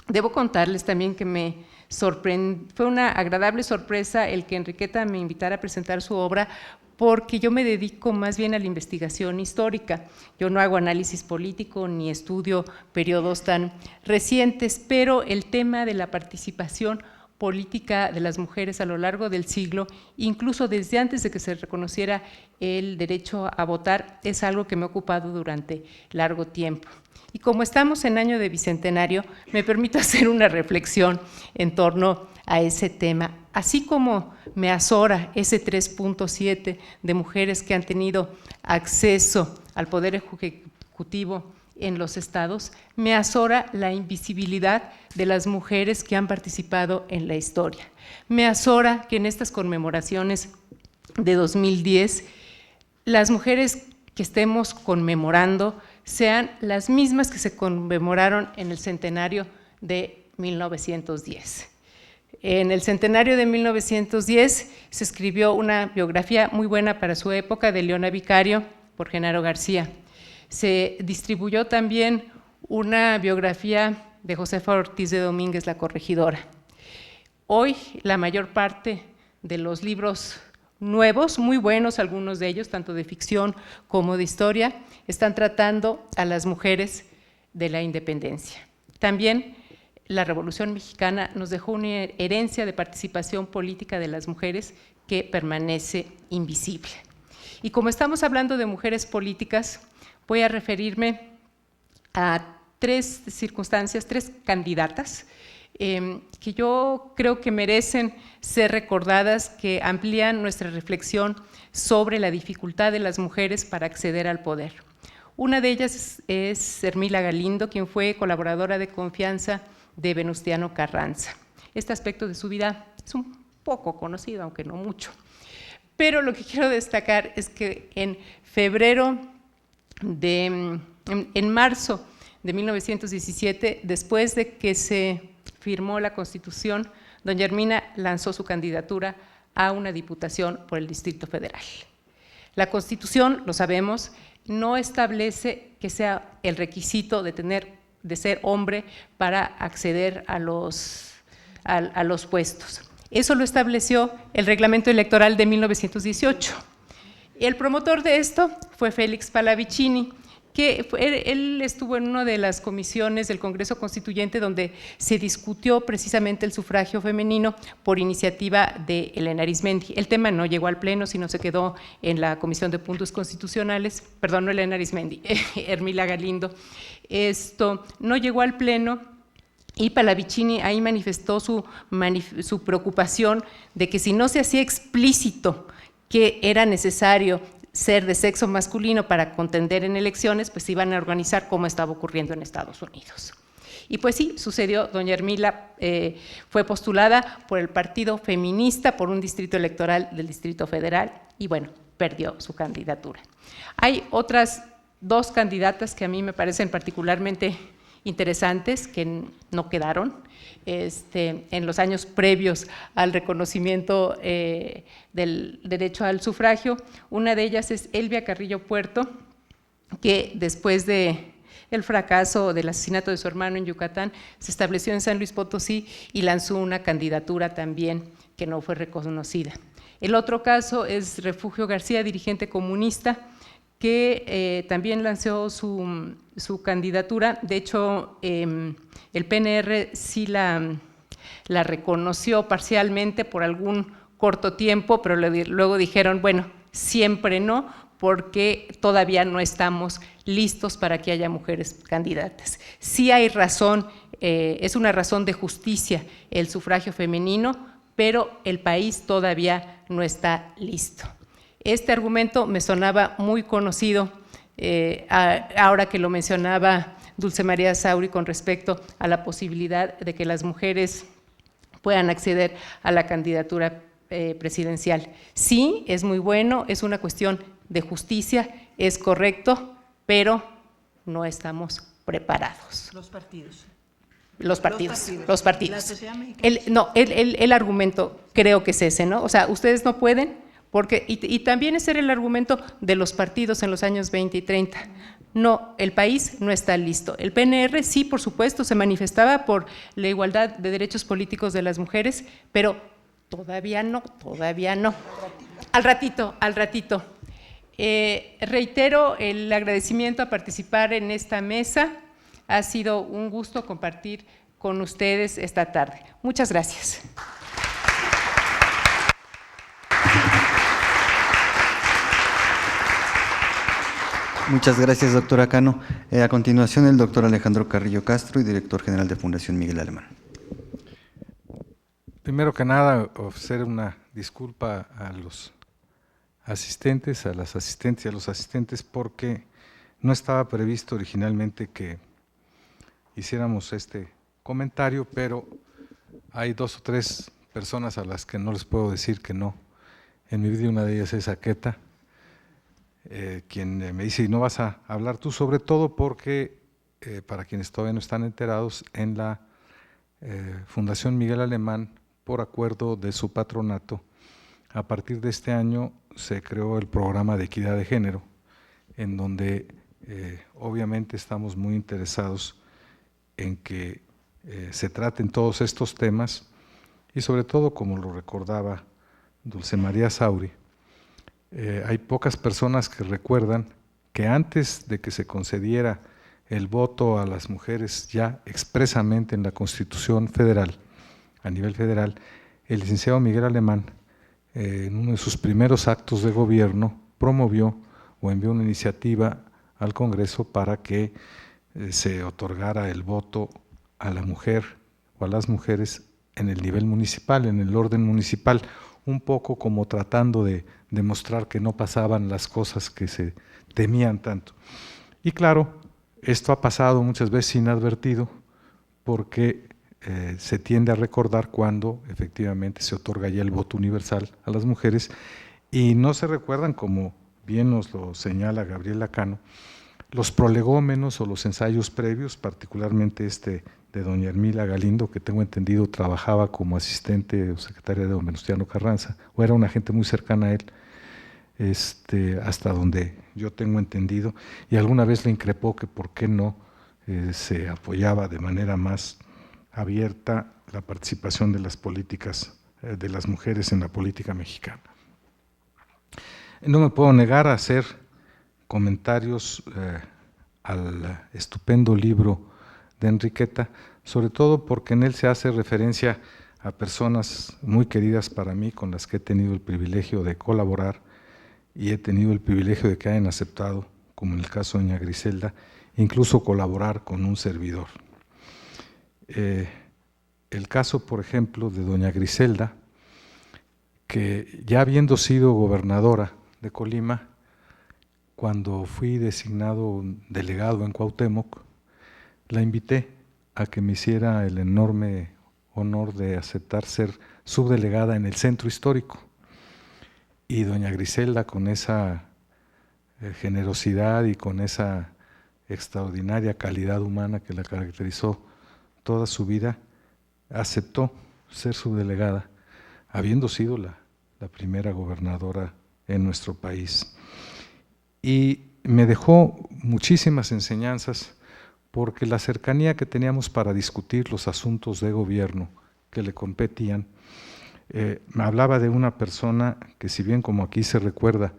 Debo contarles también que fue una agradable sorpresa el que Enriqueta me invitara a presentar su obra, porque yo me dedico más bien a la investigación histórica. Yo no hago análisis político ni estudio periodos tan recientes, pero el tema de la participación política de las mujeres a lo largo del siglo, incluso desde antes de que se reconociera el derecho a votar, es algo que me ha ocupado durante largo tiempo. Y como estamos en año de bicentenario, me permito hacer una reflexión en torno a ese tema. Así como me azora ese 3.7 de mujeres que han tenido acceso al Poder Ejecutivo en los estados, me azora la invisibilidad de las mujeres que han participado en la historia. Me azora que en estas conmemoraciones de 2010, las mujeres que estemos conmemorando sean las mismas que se conmemoraron en el centenario de 1910. En el centenario de 1910 se escribió una biografía muy buena para su época de Leona Vicario por Genaro García. Se distribuyó también una biografía de Josefa Ortiz de Domínguez, la corregidora. Hoy la mayor parte de los libros nuevos, muy buenos algunos de ellos, tanto de ficción como de historia, están tratando a las mujeres de la independencia. También la Revolución Mexicana nos dejó una herencia de participación política de las mujeres que permanece invisible. Y como estamos hablando de mujeres políticas, voy a referirme a tres circunstancias, tres candidatas que yo creo que merecen ser recordadas, que amplían nuestra reflexión sobre la dificultad de las mujeres para acceder al poder. Una de ellas es Ermila Galindo, quien fue colaboradora de confianza de Venustiano Carranza. Este aspecto de su vida es un poco conocido, aunque no mucho. Pero lo que quiero destacar es que en marzo de 1917, después de que se firmó la Constitución, doña Ermina lanzó su candidatura a una diputación por el Distrito Federal. La Constitución, lo sabemos, no establece que sea el requisito de ser hombre para acceder a los puestos. Eso lo estableció el Reglamento Electoral de 1918. El promotor de esto fue Félix Pallavicini, que él estuvo en una de las comisiones del Congreso Constituyente donde se discutió precisamente el sufragio femenino por iniciativa de Elena Arizmendi. El tema no llegó al Pleno, sino se quedó en la Comisión de Puntos Constitucionales, perdón, no Elena Arizmendi, Ermila Galindo. Esto no llegó al Pleno y Pallavicini ahí manifestó su preocupación de que si no se hacía explícito que era necesario ser de sexo masculino para contender en elecciones, pues se iban a organizar como estaba ocurriendo en Estados Unidos. Y pues sí, sucedió. Doña Ermila fue postulada por el Partido Feminista por un distrito electoral del Distrito Federal y bueno, perdió su candidatura. Hay otras dos candidatas que a mí me parecen particularmente interesantes que no quedaron en los años previos al reconocimiento del derecho al sufragio. Una de ellas es Elvia Carrillo Puerto, que después del fracaso del asesinato de su hermano en Yucatán, se estableció en San Luis Potosí y lanzó una candidatura también que no fue reconocida. El otro caso es Refugio García, dirigente comunista, que también lanzó su candidatura. De hecho, el PNR sí la reconoció parcialmente por algún corto tiempo, pero luego dijeron, bueno, siempre no, porque todavía no estamos listos para que haya mujeres candidatas. Sí hay razón, es una razón de justicia el sufragio femenino, pero el país todavía no está listo. Este argumento me sonaba muy conocido ahora que lo mencionaba Dulce María Sauri con respecto a la posibilidad de que las mujeres puedan acceder a la candidatura presidencial. Sí, es muy bueno, es una cuestión de justicia, es correcto, pero no estamos preparados. Los partidos. Los partidos. La sociedad mexicana. El argumento creo que es ese, ¿no? O sea, ustedes no pueden, porque, y también ese era el argumento de los partidos en los años 20 y 30. No, el país no está listo. El PNR sí, por supuesto, se manifestaba por la igualdad de derechos políticos de las mujeres, pero todavía no. Al ratito. Reitero el agradecimiento a participar en esta mesa. Ha sido un gusto compartir con ustedes esta tarde. Muchas gracias. Muchas gracias, doctora Cano. A continuación, el doctor Alejandro Carrillo Castro, y director general de Fundación Miguel Alemán. Primero que nada, ofrecer una disculpa a los asistentes, a las asistentes y a los asistentes, porque no estaba previsto originalmente que hiciéramos este comentario, pero hay 2 o 3 personas a las que no les puedo decir que no. En mi vida una de ellas es Aqueta, quien me dice, no vas a hablar tú, sobre todo porque, para quienes todavía no están enterados, en la Fundación Miguel Alemán, por acuerdo de su patronato, a partir de este año se creó el programa de equidad de género, en donde obviamente estamos muy interesados en que se traten todos estos temas y sobre todo, como lo recordaba Dulce María Sauri, hay pocas personas que recuerdan que antes de que se concediera el voto a las mujeres ya expresamente en la Constitución Federal, a nivel federal, el licenciado Miguel Alemán, en uno de sus primeros actos de gobierno, promovió o envió una iniciativa al Congreso para que se otorgara el voto a la mujer o a las mujeres en el nivel municipal, en el orden municipal, un poco como tratando de demostrar que no pasaban las cosas que se temían tanto. Y claro, esto ha pasado muchas veces inadvertido, porque se tiende a recordar cuando efectivamente se otorga ya el voto universal a las mujeres, y no se recuerdan, como bien nos lo señala Gabriela Cano, los prolegómenos o los ensayos previos, particularmente de doña Hermila Galindo, que tengo entendido trabajaba como asistente o secretaria de don Venustiano Carranza, o era una gente muy cercana a él, hasta donde yo tengo entendido, y alguna vez le increpó que por qué no se apoyaba de manera más abierta la participación de las políticas, de las mujeres en la política mexicana. No me puedo negar a hacer comentarios al estupendo libro de Enriqueta, sobre todo porque en él se hace referencia a personas muy queridas para mí, con las que he tenido el privilegio de colaborar y he tenido el privilegio de que hayan aceptado, como en el caso de doña Griselda, incluso colaborar con un servidor. El caso, por ejemplo, de doña Griselda, que ya habiendo sido gobernadora de Colima, cuando fui designado delegado en Cuauhtémoc, la invité a que me hiciera el enorme honor de aceptar ser subdelegada en el centro histórico. Y doña Griselda, con esa generosidad y con esa extraordinaria calidad humana que la caracterizó toda su vida, aceptó ser subdelegada, habiendo sido la primera gobernadora en nuestro país. Y me dejó muchísimas enseñanzas, porque la cercanía que teníamos para discutir los asuntos de gobierno que le competían, me hablaba de una persona que, si bien como aquí se recuerda,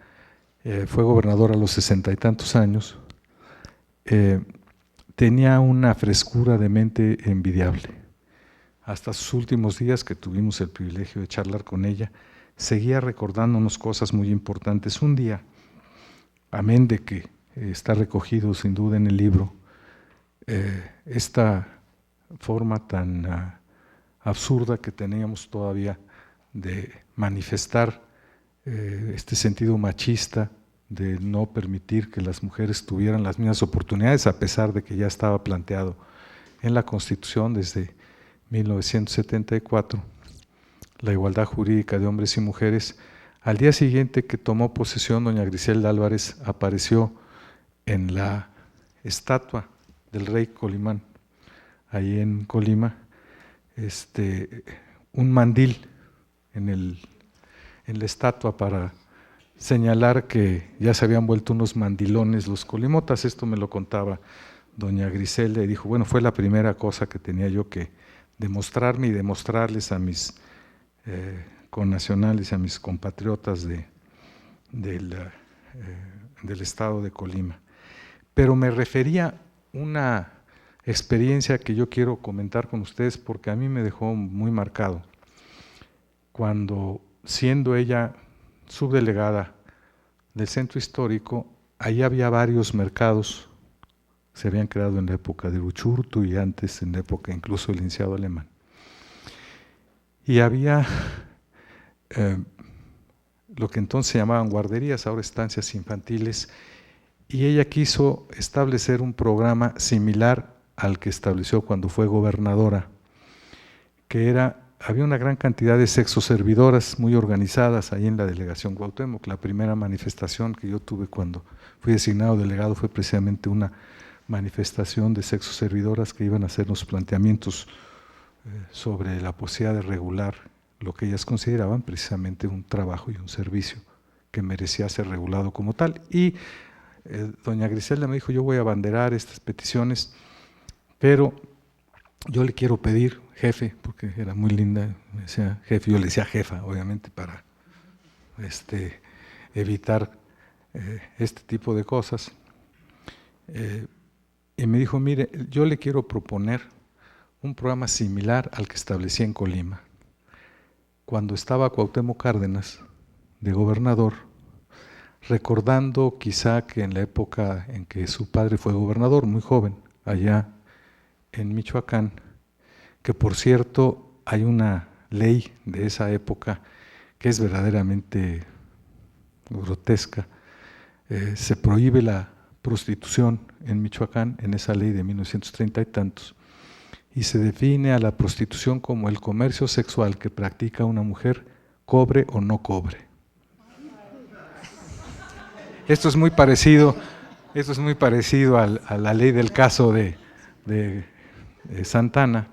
fue gobernadora a los 60 y tantos años, tenía una frescura de mente envidiable. Hasta sus últimos días, que tuvimos el privilegio de charlar con ella, seguía recordándonos cosas muy importantes. Un día amén de que está recogido sin duda en el libro, esta forma tan absurda que teníamos todavía de manifestar este sentido machista, de no permitir que las mujeres tuvieran las mismas oportunidades, a pesar de que ya estaba planteado en la Constitución desde 1974, la igualdad jurídica de hombres y mujeres. Al día siguiente que tomó posesión, doña Griselda Álvarez apareció en la estatua del rey Colimán, ahí en Colima, un mandil en la estatua para señalar que ya se habían vuelto unos mandilones los colimotas. Esto me lo contaba doña Griselda y dijo, bueno, fue la primera cosa que tenía yo que demostrarme y demostrarles a mis connacionales y a mis compatriotas del estado de Colima. Pero me refería a una experiencia que yo quiero comentar con ustedes porque a mí me dejó muy marcado. Cuando, siendo ella subdelegada del centro histórico, ahí había varios mercados, se habían creado en la época de Uruchurtu y antes en la época incluso del Licenciado Alemán. Y había lo que entonces se llamaban guarderías, ahora estancias infantiles, y ella quiso establecer un programa similar al que estableció cuando fue gobernadora, que había una gran cantidad de sexoservidoras muy organizadas ahí en la delegación Cuauhtémoc. La primera manifestación que yo tuve cuando fui designado delegado fue precisamente una manifestación de sexoservidoras que iban a hacer los planteamientos sobre la posibilidad de regular lo que ellas consideraban precisamente un trabajo y un servicio que merecía ser regulado como tal. Y doña Griselda me dijo, yo voy a abanderar estas peticiones, pero yo le quiero pedir, jefe, porque era muy linda, me decía jefe, yo le decía jefa, obviamente, para evitar este tipo de cosas. Y me dijo, mire, yo le quiero proponer un programa similar al que establecí en Colima. Cuando estaba Cuauhtémoc Cárdenas de gobernador, recordando quizá que en la época en que su padre fue gobernador, muy joven, allá en Michoacán, que por cierto hay una ley de esa época que es verdaderamente grotesca, se prohíbe la prostitución en Michoacán, en esa ley de 1930 y tantos, y se define a la prostitución como el comercio sexual que practica una mujer, cobre o no cobre. Esto es muy parecido a la ley del caso de Santana.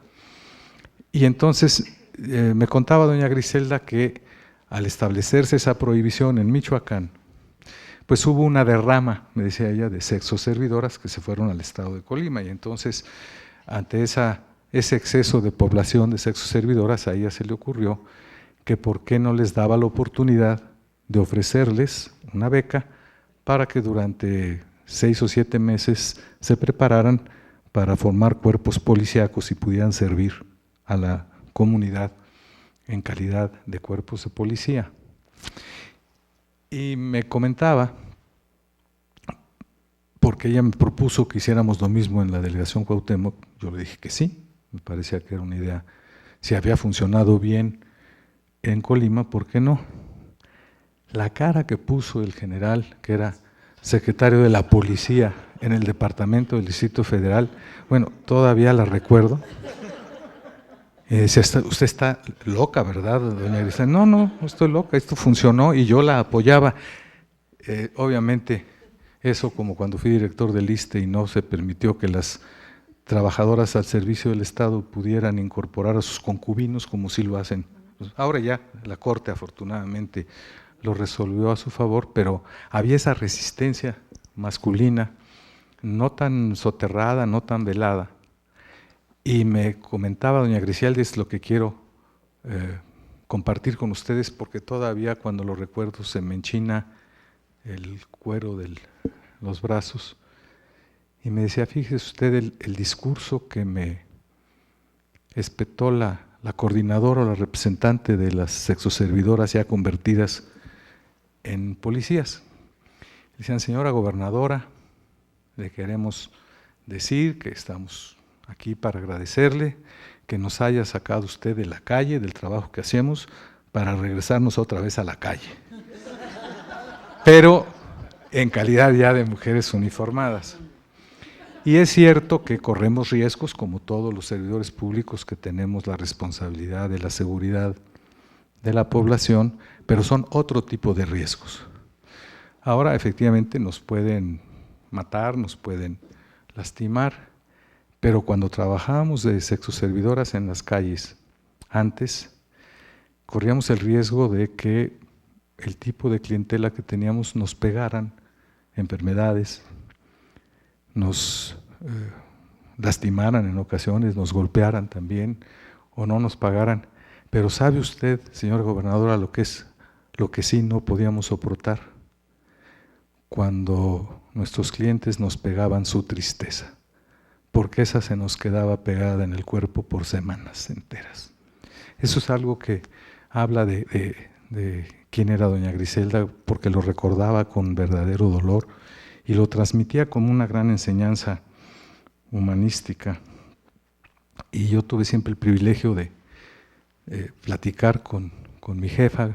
Y entonces me contaba doña Griselda que al establecerse esa prohibición en Michoacán, pues hubo una derrama, me decía ella, de sexoservidoras que se fueron al estado de Colima, y entonces ante ese exceso de población de sexoservidoras, a ella se le ocurrió que por qué no les daba la oportunidad de ofrecerles una beca para que durante 6 o 7 meses se prepararan para formar cuerpos policíacos y pudieran servir a la comunidad en calidad de cuerpos de policía. Y me comentaba, porque ella me propuso que hiciéramos lo mismo en la delegación Cuauhtémoc, yo le dije que sí, me parecía que era una idea, si había funcionado bien en Colima, ¿por qué no? La cara que puso el general, que era secretario de la policía en el departamento del Distrito Federal, bueno, todavía la recuerdo. Decía, usted está loca, ¿verdad, doña Griselda? No, no estoy loca, esto funcionó y yo la apoyaba. Obviamente, eso como cuando fui director del ISSSTE y no se permitió que las trabajadoras al servicio del Estado pudieran incorporar a sus concubinos como sí lo hacen. Ahora ya la Corte afortunadamente lo resolvió a su favor, pero había esa resistencia masculina, no tan soterrada, no tan velada. Y me comentaba doña Griselda, es lo que quiero compartir con ustedes, porque todavía cuando lo recuerdo se me enchina el cuero de los brazos. Y me decía, fíjese usted el discurso que me espetó la coordinadora o la representante de las sexoservidoras ya convertidas en policías. Decían: señora gobernadora, le queremos decir que estamos aquí para agradecerle que nos haya sacado usted de la calle, del trabajo que hacemos, para regresarnos otra vez a la calle. Pero en calidad ya de mujeres uniformadas. Y es cierto que corremos riesgos, como todos los servidores públicos que tenemos la responsabilidad de la seguridad de la población, pero son otro tipo de riesgos. Ahora efectivamente nos pueden matar, nos pueden lastimar, pero cuando trabajábamos de sexoservidoras en las calles, antes corríamos el riesgo de que el tipo de clientela que teníamos nos pegaran enfermedades, nos lastimaran en ocasiones, nos golpearan también o no nos pagaran. Pero ¿sabe usted, señora gobernadora, lo que sí no podíamos soportar? Cuando nuestros clientes nos pegaban su tristeza, porque esa se nos quedaba pegada en el cuerpo por semanas enteras. Eso es algo que habla de quién era doña Griselda, porque lo recordaba con verdadero dolor y lo transmitía como una gran enseñanza humanística. Y yo tuve siempre el privilegio de platicar con mi jefa,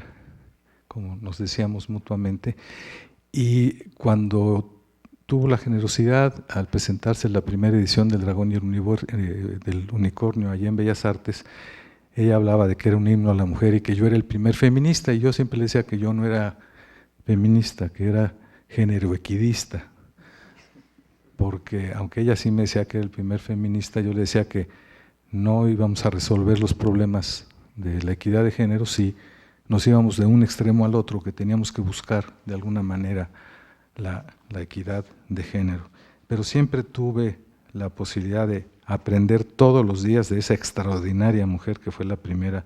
como nos decíamos mutuamente, y cuando tuvo la generosidad, al presentarse la primera edición del Dragón y el del Unicornio allá en Bellas Artes, ella hablaba de que era un himno a la mujer y que yo era el primer feminista, y yo siempre le decía que yo no era feminista, que era género equidista, porque aunque ella sí me decía que era el primer feminista, yo le decía que no íbamos a resolver los problemas de la equidad de género si nos íbamos de un extremo al otro, que teníamos que buscar de alguna manera la equidad de género. Pero siempre tuve la posibilidad de aprender todos los días de esa extraordinaria mujer que fue la primera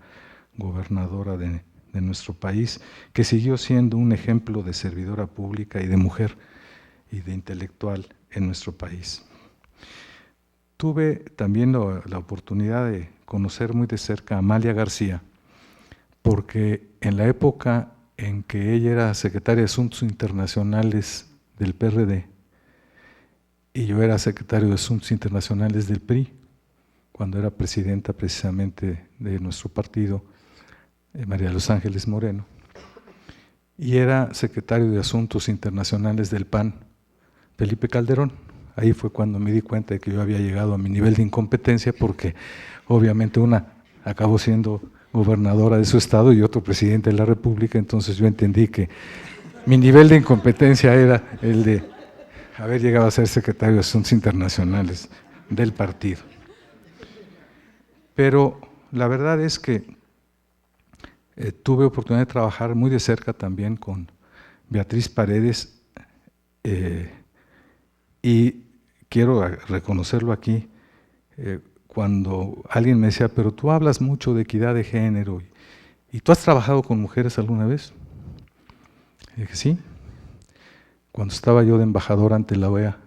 gobernadora de nuestro país, que siguió siendo un ejemplo de servidora pública y de mujer y de intelectual en nuestro país. Tuve también la oportunidad de conocer muy de cerca a Amalia García, porque en la época en que ella era secretaria de Asuntos Internacionales del PRD y yo era secretario de Asuntos Internacionales del PRI, cuando era presidenta precisamente de nuestro partido, María de los Ángeles Moreno, y era secretario de Asuntos Internacionales del PAN, Felipe Calderón. Ahí fue cuando me di cuenta de que yo había llegado a mi nivel de incompetencia, porque obviamente una acabó siendo gobernadora de su estado y otro presidente de la República, entonces yo entendí que mi nivel de incompetencia era el de haber llegado a ser secretario de Asuntos Internacionales del partido. Pero la verdad es que tuve oportunidad de trabajar muy de cerca también con Beatriz Paredes, y quiero reconocerlo aquí, cuando alguien me decía: pero tú hablas mucho de equidad de género, ¿y tú has trabajado con mujeres alguna vez? Y dije: sí. Cuando estaba yo de embajador ante la OEA,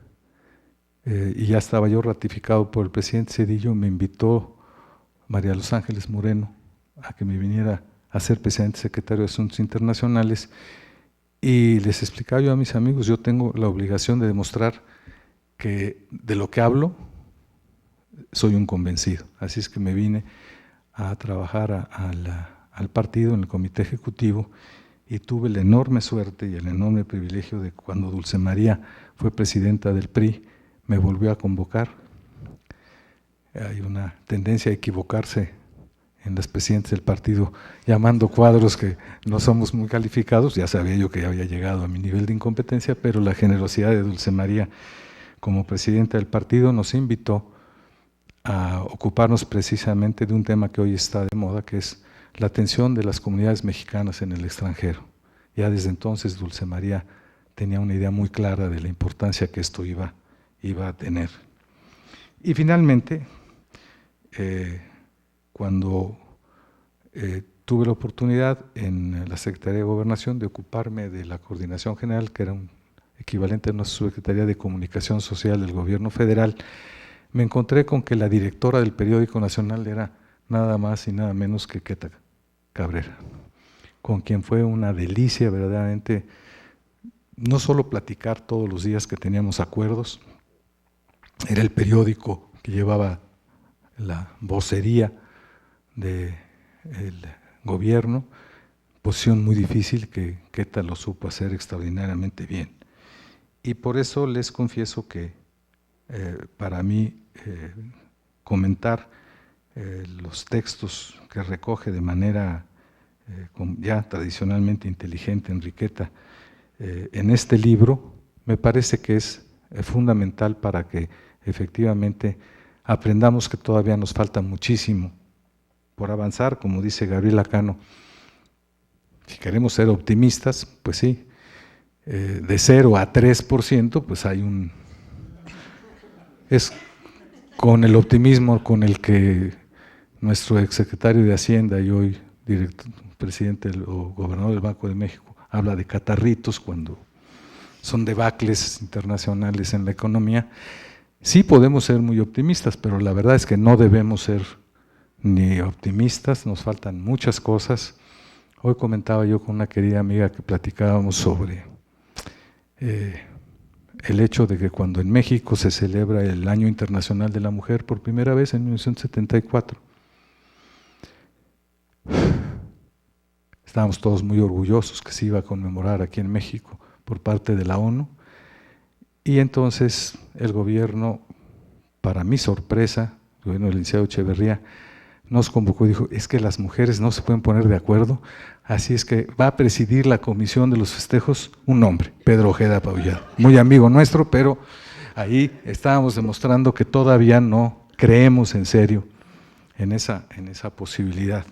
y ya estaba yo ratificado por el presidente Zedillo, me invitó María de los Ángeles Moreno a que me viniera a ser presidente secretario de Asuntos Internacionales, y les explicaba yo a mis amigos: yo tengo la obligación de demostrar que de lo que hablo soy un convencido. Así es que me vine a trabajar al partido en el comité ejecutivo, y tuve la enorme suerte y el enorme privilegio de que cuando Dulce María fue presidenta del PRI, me volvió a convocar. Hay una tendencia a equivocarse en las presidentes del partido, llamando cuadros que no somos muy calificados. Ya sabía yo que ya había llegado a mi nivel de incompetencia, pero la generosidad de Dulce María como presidenta del partido nos invitó a ocuparnos precisamente de un tema que hoy está de moda, que es la atención de las comunidades mexicanas en el extranjero. Ya desde entonces Dulce María tenía una idea muy clara de la importancia que esto iba a tener. Y finalmente, cuando tuve la oportunidad en la Secretaría de Gobernación de ocuparme de la Coordinación General, que era un equivalente a una Secretaría de Comunicación Social del Gobierno Federal, me encontré con que la directora del Periódico Nacional era nada más y nada menos que Queta Cabrera, con quien fue una delicia verdaderamente no solo platicar todos los días que teníamos acuerdos, era el periódico que llevaba la vocería del gobierno, posición muy difícil que Queta lo supo hacer extraordinariamente bien. Y por eso les confieso que para mí comentar los textos que recoge de manera ya tradicionalmente inteligente Enriqueta en este libro, me parece que es fundamental para que efectivamente aprendamos que todavía nos falta muchísimo por avanzar, como dice Gabriela Cano. Si queremos ser optimistas, pues sí, de 0 a 3%, pues hay es con el optimismo con el que nuestro exsecretario de Hacienda y hoy presidente o gobernador del Banco de México habla de catarritos cuando son debacles internacionales en la economía. Sí podemos ser muy optimistas, pero la verdad es que no debemos ser ni optimistas, nos faltan muchas cosas. Hoy comentaba yo con una querida amiga que platicábamos sobre el hecho de que cuando en México se celebra el Año Internacional de la Mujer por primera vez en 1974, estábamos todos muy orgullosos que se iba a conmemorar aquí en México por parte de la ONU, y entonces el gobierno, para mi sorpresa, el gobierno del licenciado Echeverría, nos convocó y dijo, es que las mujeres no se pueden poner de acuerdo, así es que va a presidir la comisión de los festejos un hombre, Pedro Ojeda Paullado, muy amigo nuestro, pero ahí estábamos demostrando que todavía no creemos en serio en esa posibilidad.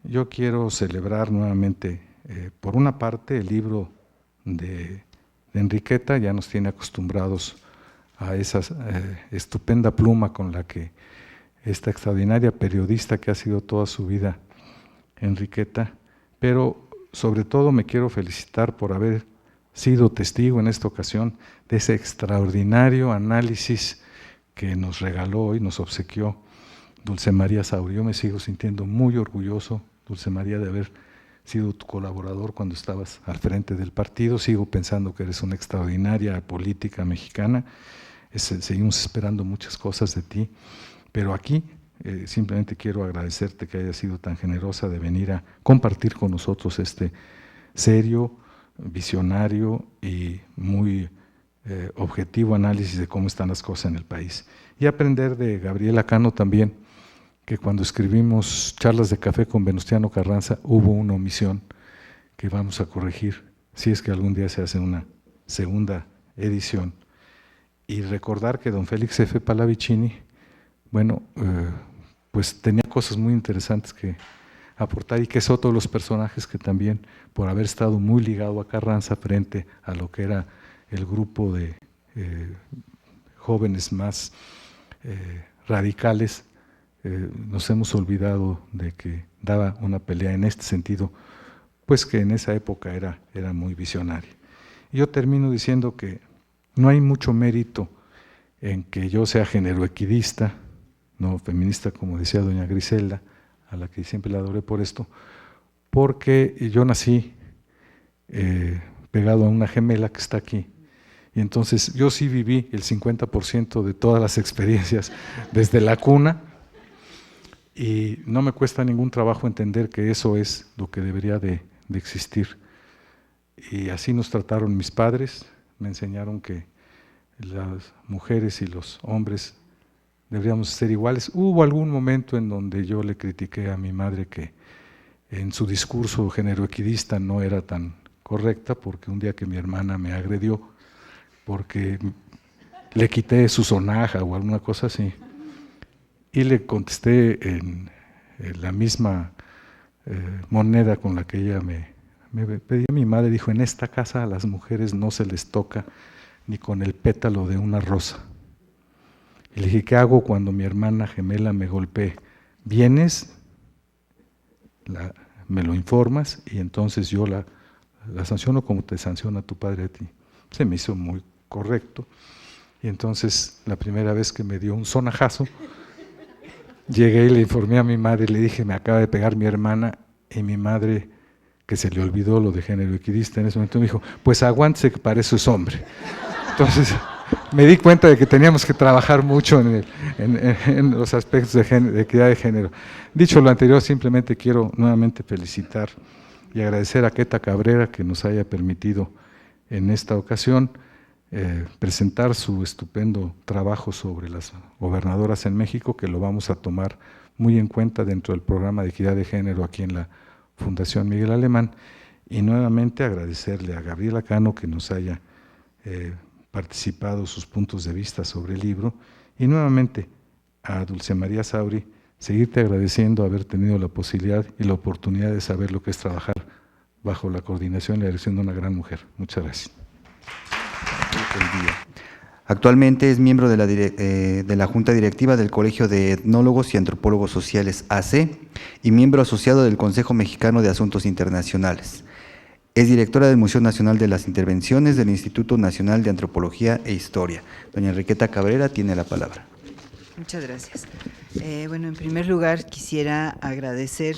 Yo quiero celebrar nuevamente, por una parte, el libro de Enriqueta, ya nos tiene acostumbrados a esa estupenda pluma con la que esta extraordinaria periodista que ha sido toda su vida Enriqueta, pero sobre todo me quiero felicitar por haber sido testigo en esta ocasión de ese extraordinario análisis que nos regaló y nos obsequió Dulce María Sauri. Yo me sigo sintiendo muy orgulloso, Dulce María, de haber sido tu colaborador cuando estabas al frente del partido. Sigo pensando que eres una extraordinaria política mexicana. Seguimos esperando muchas cosas de ti, pero aquí simplemente quiero agradecerte que hayas sido tan generosa de venir a compartir con nosotros este serio, visionario y muy objetivo análisis de cómo están las cosas en el país. Y aprender de Gabriela Cano también, que cuando escribimos Charlas de Café con Venustiano Carranza hubo una omisión que vamos a corregir, si es que algún día se hace una segunda edición. Y recordar que don Félix F. Pallavicini, bueno, pues tenía cosas muy interesantes que aportar, y que es otro de los personajes que también, por haber estado muy ligado a Carranza frente a lo que era el grupo de jóvenes más radicales, nos hemos olvidado de que daba una pelea en este sentido, pues que en esa época era muy visionaria. Y yo termino diciendo que no hay mucho mérito en que yo sea género-equidista, no feminista, como decía doña Griselda, a la que siempre la adoré por esto, porque yo nací pegado a una gemela que está aquí, y entonces yo sí viví el 50% de todas las experiencias desde la cuna, y no me cuesta ningún trabajo entender que eso es lo que debería de existir. Y así nos trataron mis padres, me enseñaron que las mujeres y los hombres deberíamos ser iguales. Hubo algún momento en donde yo le critiqué a mi madre que en su discurso género-equidista no era tan correcta, porque un día que mi hermana me agredió porque le quité su sonaja o alguna cosa así, y le contesté en la misma moneda con la que ella me pedía. Mi madre dijo, en esta casa a las mujeres no se les toca ni con el pétalo de una rosa. Y le dije, ¿qué hago cuando mi hermana gemela me golpee? Vienes, me lo informas, y entonces yo la sanciono como te sanciona tu padre a ti. Se me hizo muy correcto, y entonces la primera vez que me dio un sonajazo, llegué y le informé a mi madre, le dije, me acaba de pegar mi hermana, y mi madre que se le olvidó lo de género equidista en ese momento, me dijo, pues aguántese que para eso es hombre. Entonces me di cuenta de que teníamos que trabajar mucho en los aspectos de equidad de género. Dicho lo anterior, simplemente quiero nuevamente felicitar y agradecer a Queta Cabrera que nos haya permitido en esta ocasión presentar su estupendo trabajo sobre las gobernadoras en México, que lo vamos a tomar muy en cuenta dentro del programa de equidad de género aquí en la Fundación Miguel Alemán, y nuevamente agradecerle a Gabriela Cano que nos haya participado sus puntos de vista sobre el libro, y nuevamente a Dulce María Sauri, seguirte agradeciendo haber tenido la posibilidad y la oportunidad de saber lo que es trabajar bajo la coordinación y la dirección de una gran mujer. Muchas gracias. Actualmente es miembro de la Junta Directiva del Colegio de Etnólogos y Antropólogos Sociales AC y miembro asociado del Consejo Mexicano de Asuntos Internacionales. Es directora del Museo Nacional de las Intervenciones del Instituto Nacional de Antropología e Historia. Doña Enriqueta Cabrera tiene la palabra. Muchas gracias. Bueno, en primer lugar quisiera agradecer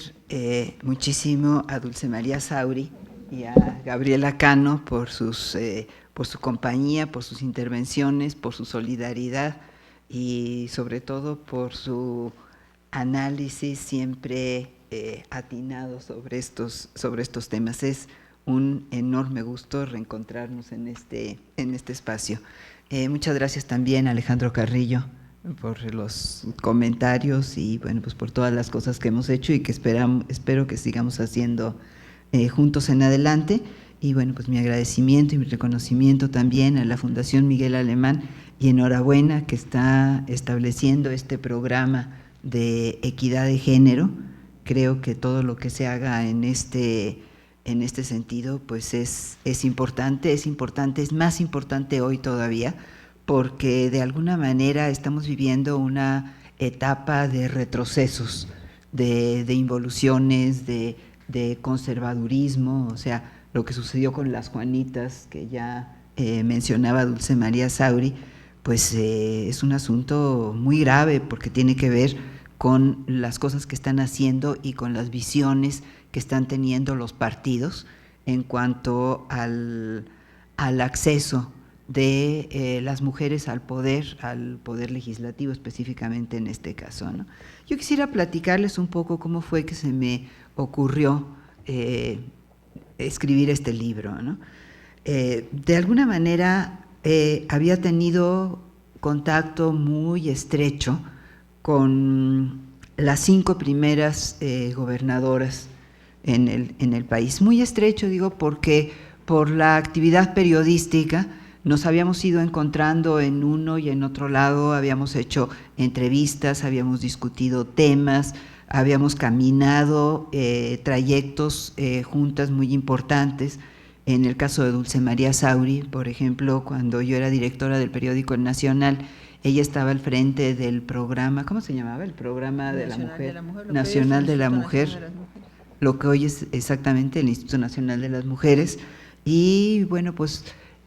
muchísimo a Dulce María Sauri y a Gabriela Cano por su compañía, por sus intervenciones, por su solidaridad y sobre todo por su análisis siempre atinado sobre estos temas. Es un enorme gusto reencontrarnos en este espacio. Muchas gracias también a Alejandro Carrillo por los comentarios y bueno, pues por todas las cosas que hemos hecho y que espero que sigamos haciendo juntos en adelante. Y bueno, pues mi agradecimiento y mi reconocimiento también a la Fundación Miguel Alemán, y enhorabuena que está estableciendo este programa de equidad de género. Creo que todo lo que se haga en este sentido pues es importante, es más importante hoy todavía, porque de alguna manera estamos viviendo una etapa de retrocesos, de involuciones, de conservadurismo, o sea, lo que sucedió con las Juanitas, que ya mencionaba Dulce María Sauri, pues es un asunto muy grave porque tiene que ver con las cosas que están haciendo y con las visiones que están teniendo los partidos en cuanto al acceso de las mujeres al poder legislativo específicamente en este caso, ¿no? Yo quisiera platicarles un poco cómo fue que se me ocurrió escribir este libro, ¿no? De alguna manera había tenido contacto muy estrecho con las 5 primeras gobernadoras en el país. Muy estrecho, digo, porque por la actividad periodística nos habíamos ido encontrando en uno y en otro lado, habíamos hecho entrevistas, habíamos discutido temas, habíamos caminado trayectos juntas muy importantes. En el caso de Dulce María Sauri, por ejemplo, cuando yo era directora del periódico El Nacional, ella estaba al frente del programa, ¿cómo se llamaba? El programa de la mujer, Nacional de la Mujer, lo que hoy es exactamente el Instituto Nacional de las Mujeres. Y bueno, pues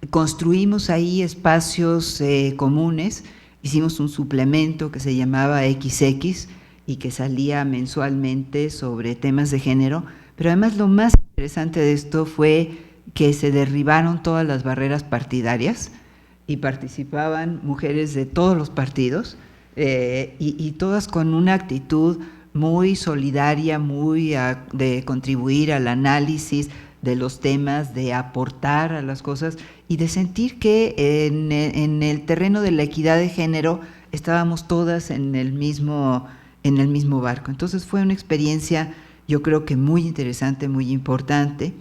construimos ahí espacios comunes, hicimos un suplemento que se llamaba XX y que salía mensualmente sobre temas de género, pero además lo más interesante de esto fue que se derribaron todas las barreras partidarias y participaban mujeres de todos los partidos y todas con una actitud muy solidaria, muy de contribuir al análisis de los temas, de aportar a las cosas y de sentir que en el terreno de la equidad de género estábamos todas en el mismo barco. Entonces fue una experiencia, yo creo que muy interesante, muy importante.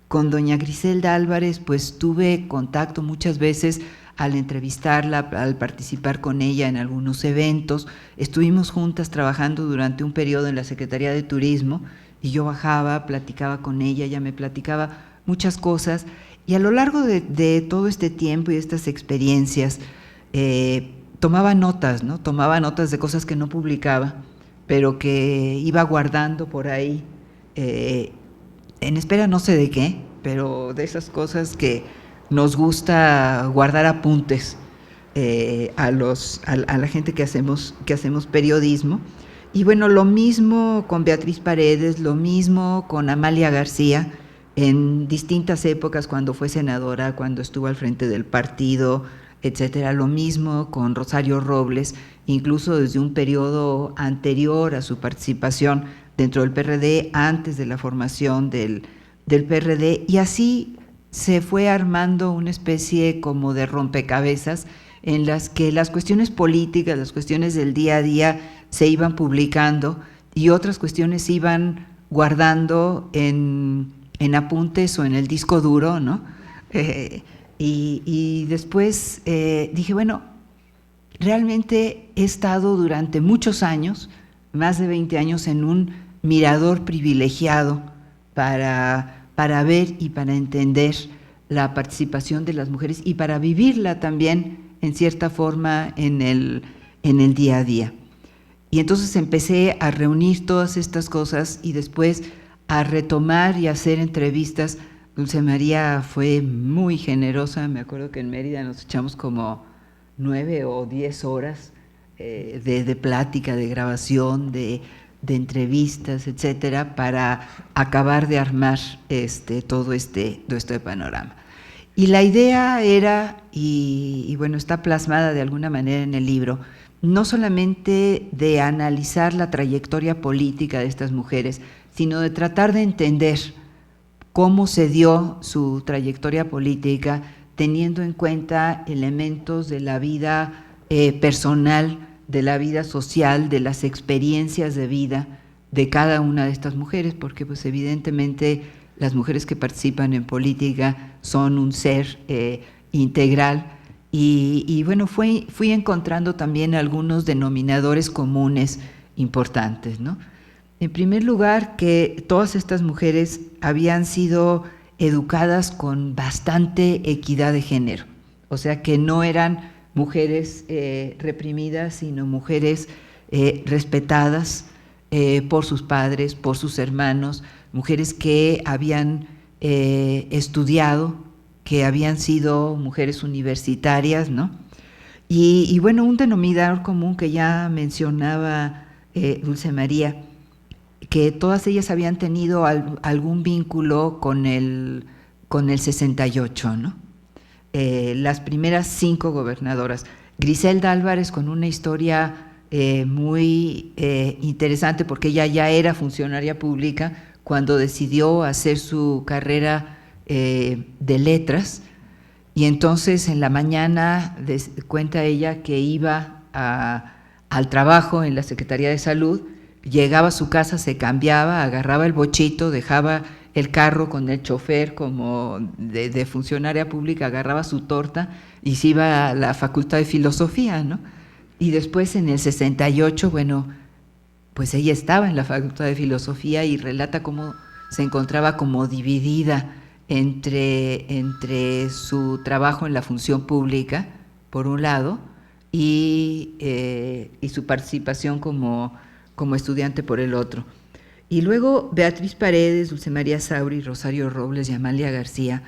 Con doña Griselda Álvarez pues tuve contacto muchas veces al entrevistarla, al participar con ella en algunos eventos. Estuvimos juntas trabajando durante un periodo en la Secretaría de Turismo y yo bajaba, platicaba con ella, ella me platicaba muchas cosas y a lo largo de todo este tiempo y estas experiencias tomaba notas, ¿no? Tomaba notas de cosas que no publicaba, pero que iba guardando por ahí, en espera no sé de qué, pero de esas cosas que nos gusta guardar apuntes a la gente que hacemos periodismo. Y bueno, lo mismo con Beatriz Paredes, lo mismo con Amalia García, en distintas épocas, cuando fue senadora, cuando estuvo al frente del partido, etcétera. Lo mismo con Rosario Robles, incluso desde un periodo anterior a su participación dentro del PRD, antes de la formación del PRD, y así se fue armando una especie como de rompecabezas en las que las cuestiones políticas, las cuestiones del día a día se iban publicando y otras cuestiones se iban guardando en apuntes o en el disco duro, ¿no? Y después dije, bueno, realmente he estado durante muchos años, más de 20 años, en un mirador privilegiado para ver y para entender la participación de las mujeres y para vivirla también, en cierta forma, en el día a día. Y entonces empecé a reunir todas estas cosas y después a retomar y hacer entrevistas. Dulce María fue muy generosa, me acuerdo que en Mérida nos echamos como 9 o 10 horas de plática, de grabación, de entrevistas, etcétera, para acabar de armar todo este panorama. Y la idea era, y bueno, está plasmada de alguna manera en el libro, no solamente de analizar la trayectoria política de estas mujeres, sino de tratar de entender cómo se dio su trayectoria política, teniendo en cuenta elementos de la vida personal, de la vida social, de las experiencias de vida de cada una de estas mujeres, porque pues evidentemente las mujeres que participan en política son un ser integral y bueno, fui encontrando también algunos denominadores comunes importantes, ¿no? En primer lugar, que todas estas mujeres habían sido educadas con bastante equidad de género, o sea que no eran mujeres reprimidas, sino mujeres respetadas por sus padres, por sus hermanos, mujeres que habían estudiado, que habían sido mujeres universitarias, ¿no? Y bueno, un denominador común que ya mencionaba Dulce María, que todas ellas habían tenido algún vínculo con el 68, ¿no? Las primeras 5 gobernadoras. Griselda Álvarez, con una historia muy interesante, porque ella ya era funcionaria pública cuando decidió hacer su carrera de letras, y entonces en la mañana cuenta ella que iba al trabajo en la Secretaría de Salud, llegaba a su casa, se cambiaba, agarraba el bochito, dejaba el carro con el chofer como de funcionaria pública, agarraba su torta y se iba a la Facultad de Filosofía, ¿no? Y después en el 68, bueno, pues ella estaba en la Facultad de Filosofía y relata cómo se encontraba como dividida entre su trabajo en la función pública, por un lado, y su participación como estudiante por el otro. Y luego Beatriz Paredes, Dulce María Sauri, Rosario Robles y Amalia García,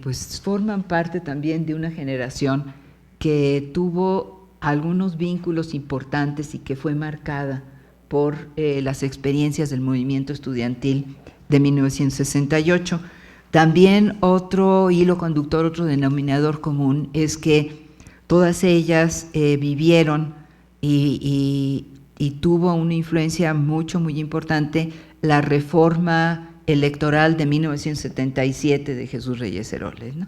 pues forman parte también de una generación que tuvo algunos vínculos importantes y que fue marcada por las experiencias del movimiento estudiantil de 1968. También otro hilo conductor, otro denominador común es que todas ellas vivieron y tuvo una influencia muy importante la reforma electoral de 1977 de Jesús Reyes Heroles, ¿no?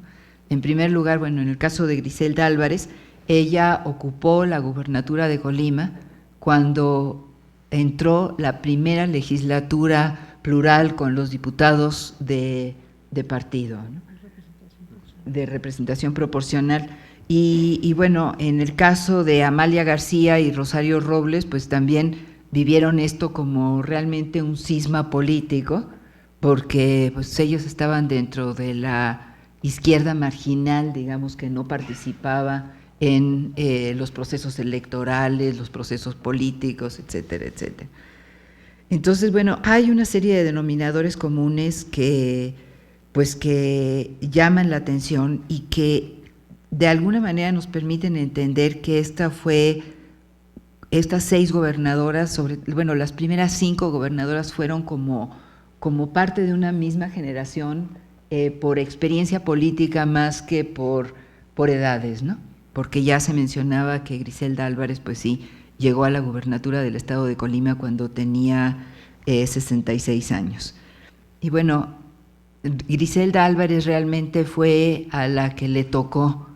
En primer lugar, bueno, en el caso de Griselda Álvarez, ella ocupó la gubernatura de Colima cuando entró la primera legislatura plural con los diputados de partido, ¿no? De representación proporcional. Y bueno, en el caso de Amalia García y Rosario Robles, pues también vivieron esto como realmente un cisma político, porque pues ellos estaban dentro de la izquierda marginal, digamos, que no participaba en los procesos electorales, los procesos políticos, etcétera, etcétera. Entonces, bueno, hay una serie de denominadores comunes que llaman la atención y que de alguna manera nos permiten entender que estas 6 gobernadoras, las primeras 5 gobernadoras fueron como como parte de una misma generación por experiencia política más que por edades, ¿no? Porque ya se mencionaba que Griselda Álvarez, pues sí, llegó a la gubernatura del estado de Colima cuando tenía 66 años. Y bueno, Griselda Álvarez realmente fue a la que le tocó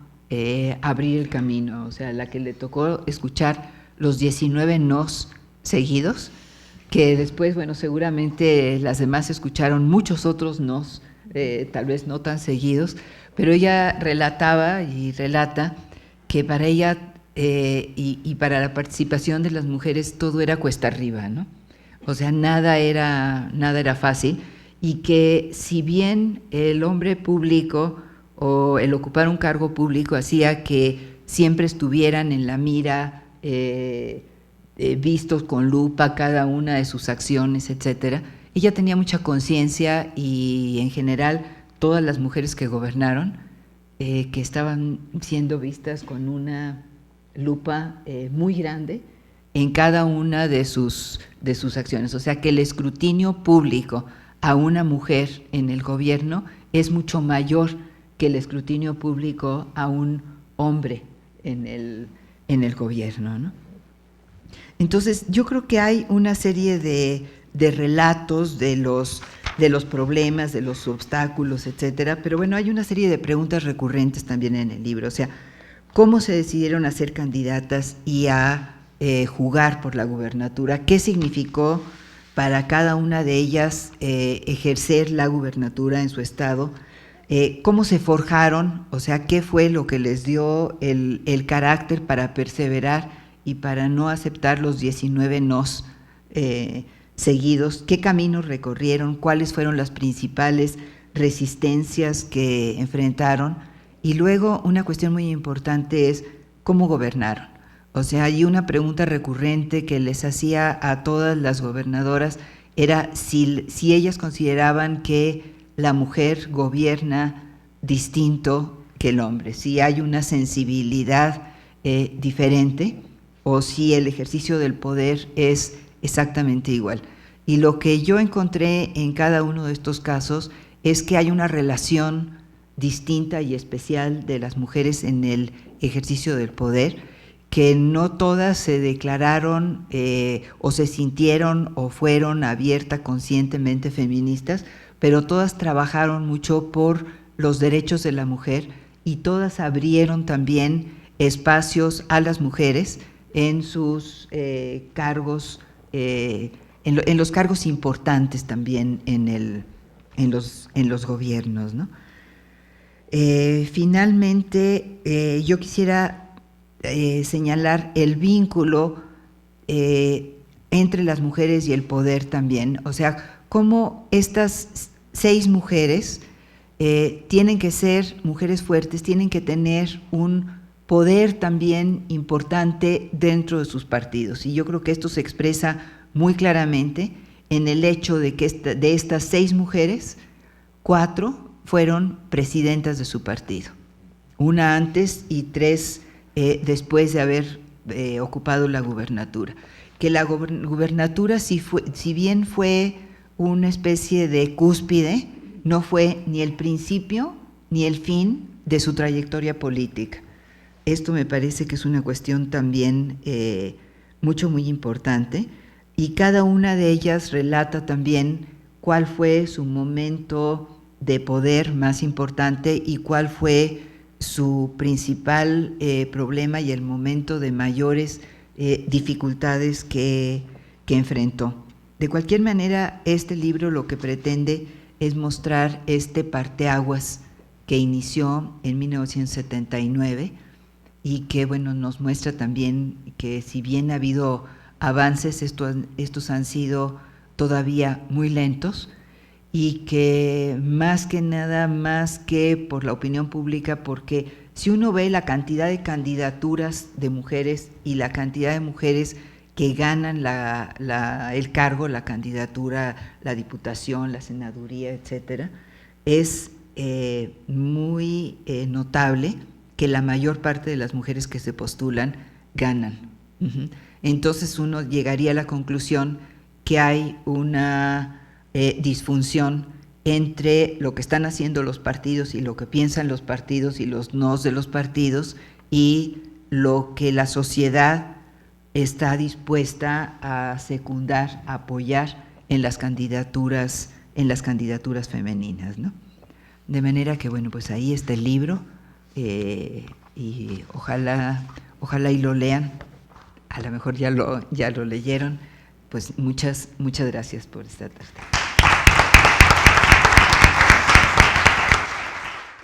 abrir el camino, o sea, a la que le tocó escuchar los 19 nos seguidos, que después, bueno, seguramente las demás escucharon muchos otros nos, tal vez no tan seguidos, pero ella relataba y relata que para ella y para la participación de las mujeres todo era cuesta arriba, ¿no? O sea, nada era fácil, y que si bien el hombre público o el ocupar un cargo público hacía que siempre estuvieran en la mira, vistos con lupa cada una de sus acciones, etcétera, ella tenía mucha conciencia, y en general todas las mujeres que gobernaron, que estaban siendo vistas con una lupa muy grande en cada una de sus acciones. O sea, que el escrutinio público a una mujer en el gobierno es mucho mayor que el escrutinio público a un hombre en el gobierno, ¿no? Entonces, yo creo que hay una serie de relatos de los problemas, de los obstáculos, etcétera, pero bueno, hay una serie de preguntas recurrentes también en el libro. O sea, ¿cómo se decidieron a ser candidatas y a jugar por la gubernatura? ¿Qué significó para cada una de ellas ejercer la gubernatura en su estado? ¿Cómo se forjaron? O sea, ¿qué fue lo que les dio el carácter para perseverar y para no aceptar los 19 nos seguidos? ¿Qué caminos recorrieron? ¿Cuáles fueron las principales resistencias que enfrentaron? Y luego una cuestión muy importante es ¿cómo gobernaron? O sea, hay una pregunta recurrente que les hacía a todas las gobernadoras, era si ellas consideraban que la mujer gobierna distinto que el hombre, si hay una sensibilidad diferente, o si el ejercicio del poder es exactamente igual. Y lo que yo encontré en cada uno de estos casos es que hay una relación distinta y especial de las mujeres en el ejercicio del poder, que no todas se declararon o se sintieron o fueron abiertas conscientemente feministas, pero todas trabajaron mucho por los derechos de la mujer, y todas abrieron también espacios a las mujeres en sus cargos, en los cargos importantes también en los gobiernos, ¿no? Finalmente, yo quisiera señalar el vínculo entre las mujeres y el poder también. O sea, cómo estas 6 mujeres tienen que ser mujeres fuertes, tienen que tener un poder también importante dentro de sus partidos. Y yo creo que esto se expresa muy claramente en el hecho de que de estas 6 mujeres, 4 fueron presidentas de su partido. Una antes y 3 después de haber ocupado la gubernatura. Que la gubernatura, si bien fue una especie de cúspide, no fue ni el principio ni el fin de su trayectoria política. Esto me parece que es una cuestión también muy importante, y cada una de ellas relata también cuál fue su momento de poder más importante y cuál fue su principal problema y el momento de mayores dificultades que enfrentó. De cualquier manera, este libro lo que pretende es mostrar este parteaguas que inició en 1979 y que, bueno, nos muestra también que si bien ha habido avances, estos han sido todavía muy lentos, y que más que nada, más que por la opinión pública, porque si uno ve la cantidad de candidaturas de mujeres y la cantidad de mujeres que ganan el cargo, la candidatura, la diputación, la senaduría, etcétera, es muy notable que la mayor parte de las mujeres que se postulan ganan. Entonces uno llegaría a la conclusión que hay una disfunción entre lo que están haciendo los partidos y lo que piensan los partidos y los nos de los partidos y lo que la sociedad está dispuesta a secundar, a apoyar en las candidaturas femeninas, ¿no? De manera que, bueno, pues ahí está el libro, y ojalá y lo lean. A lo mejor ya lo leyeron. Pues muchas gracias por esta tarde.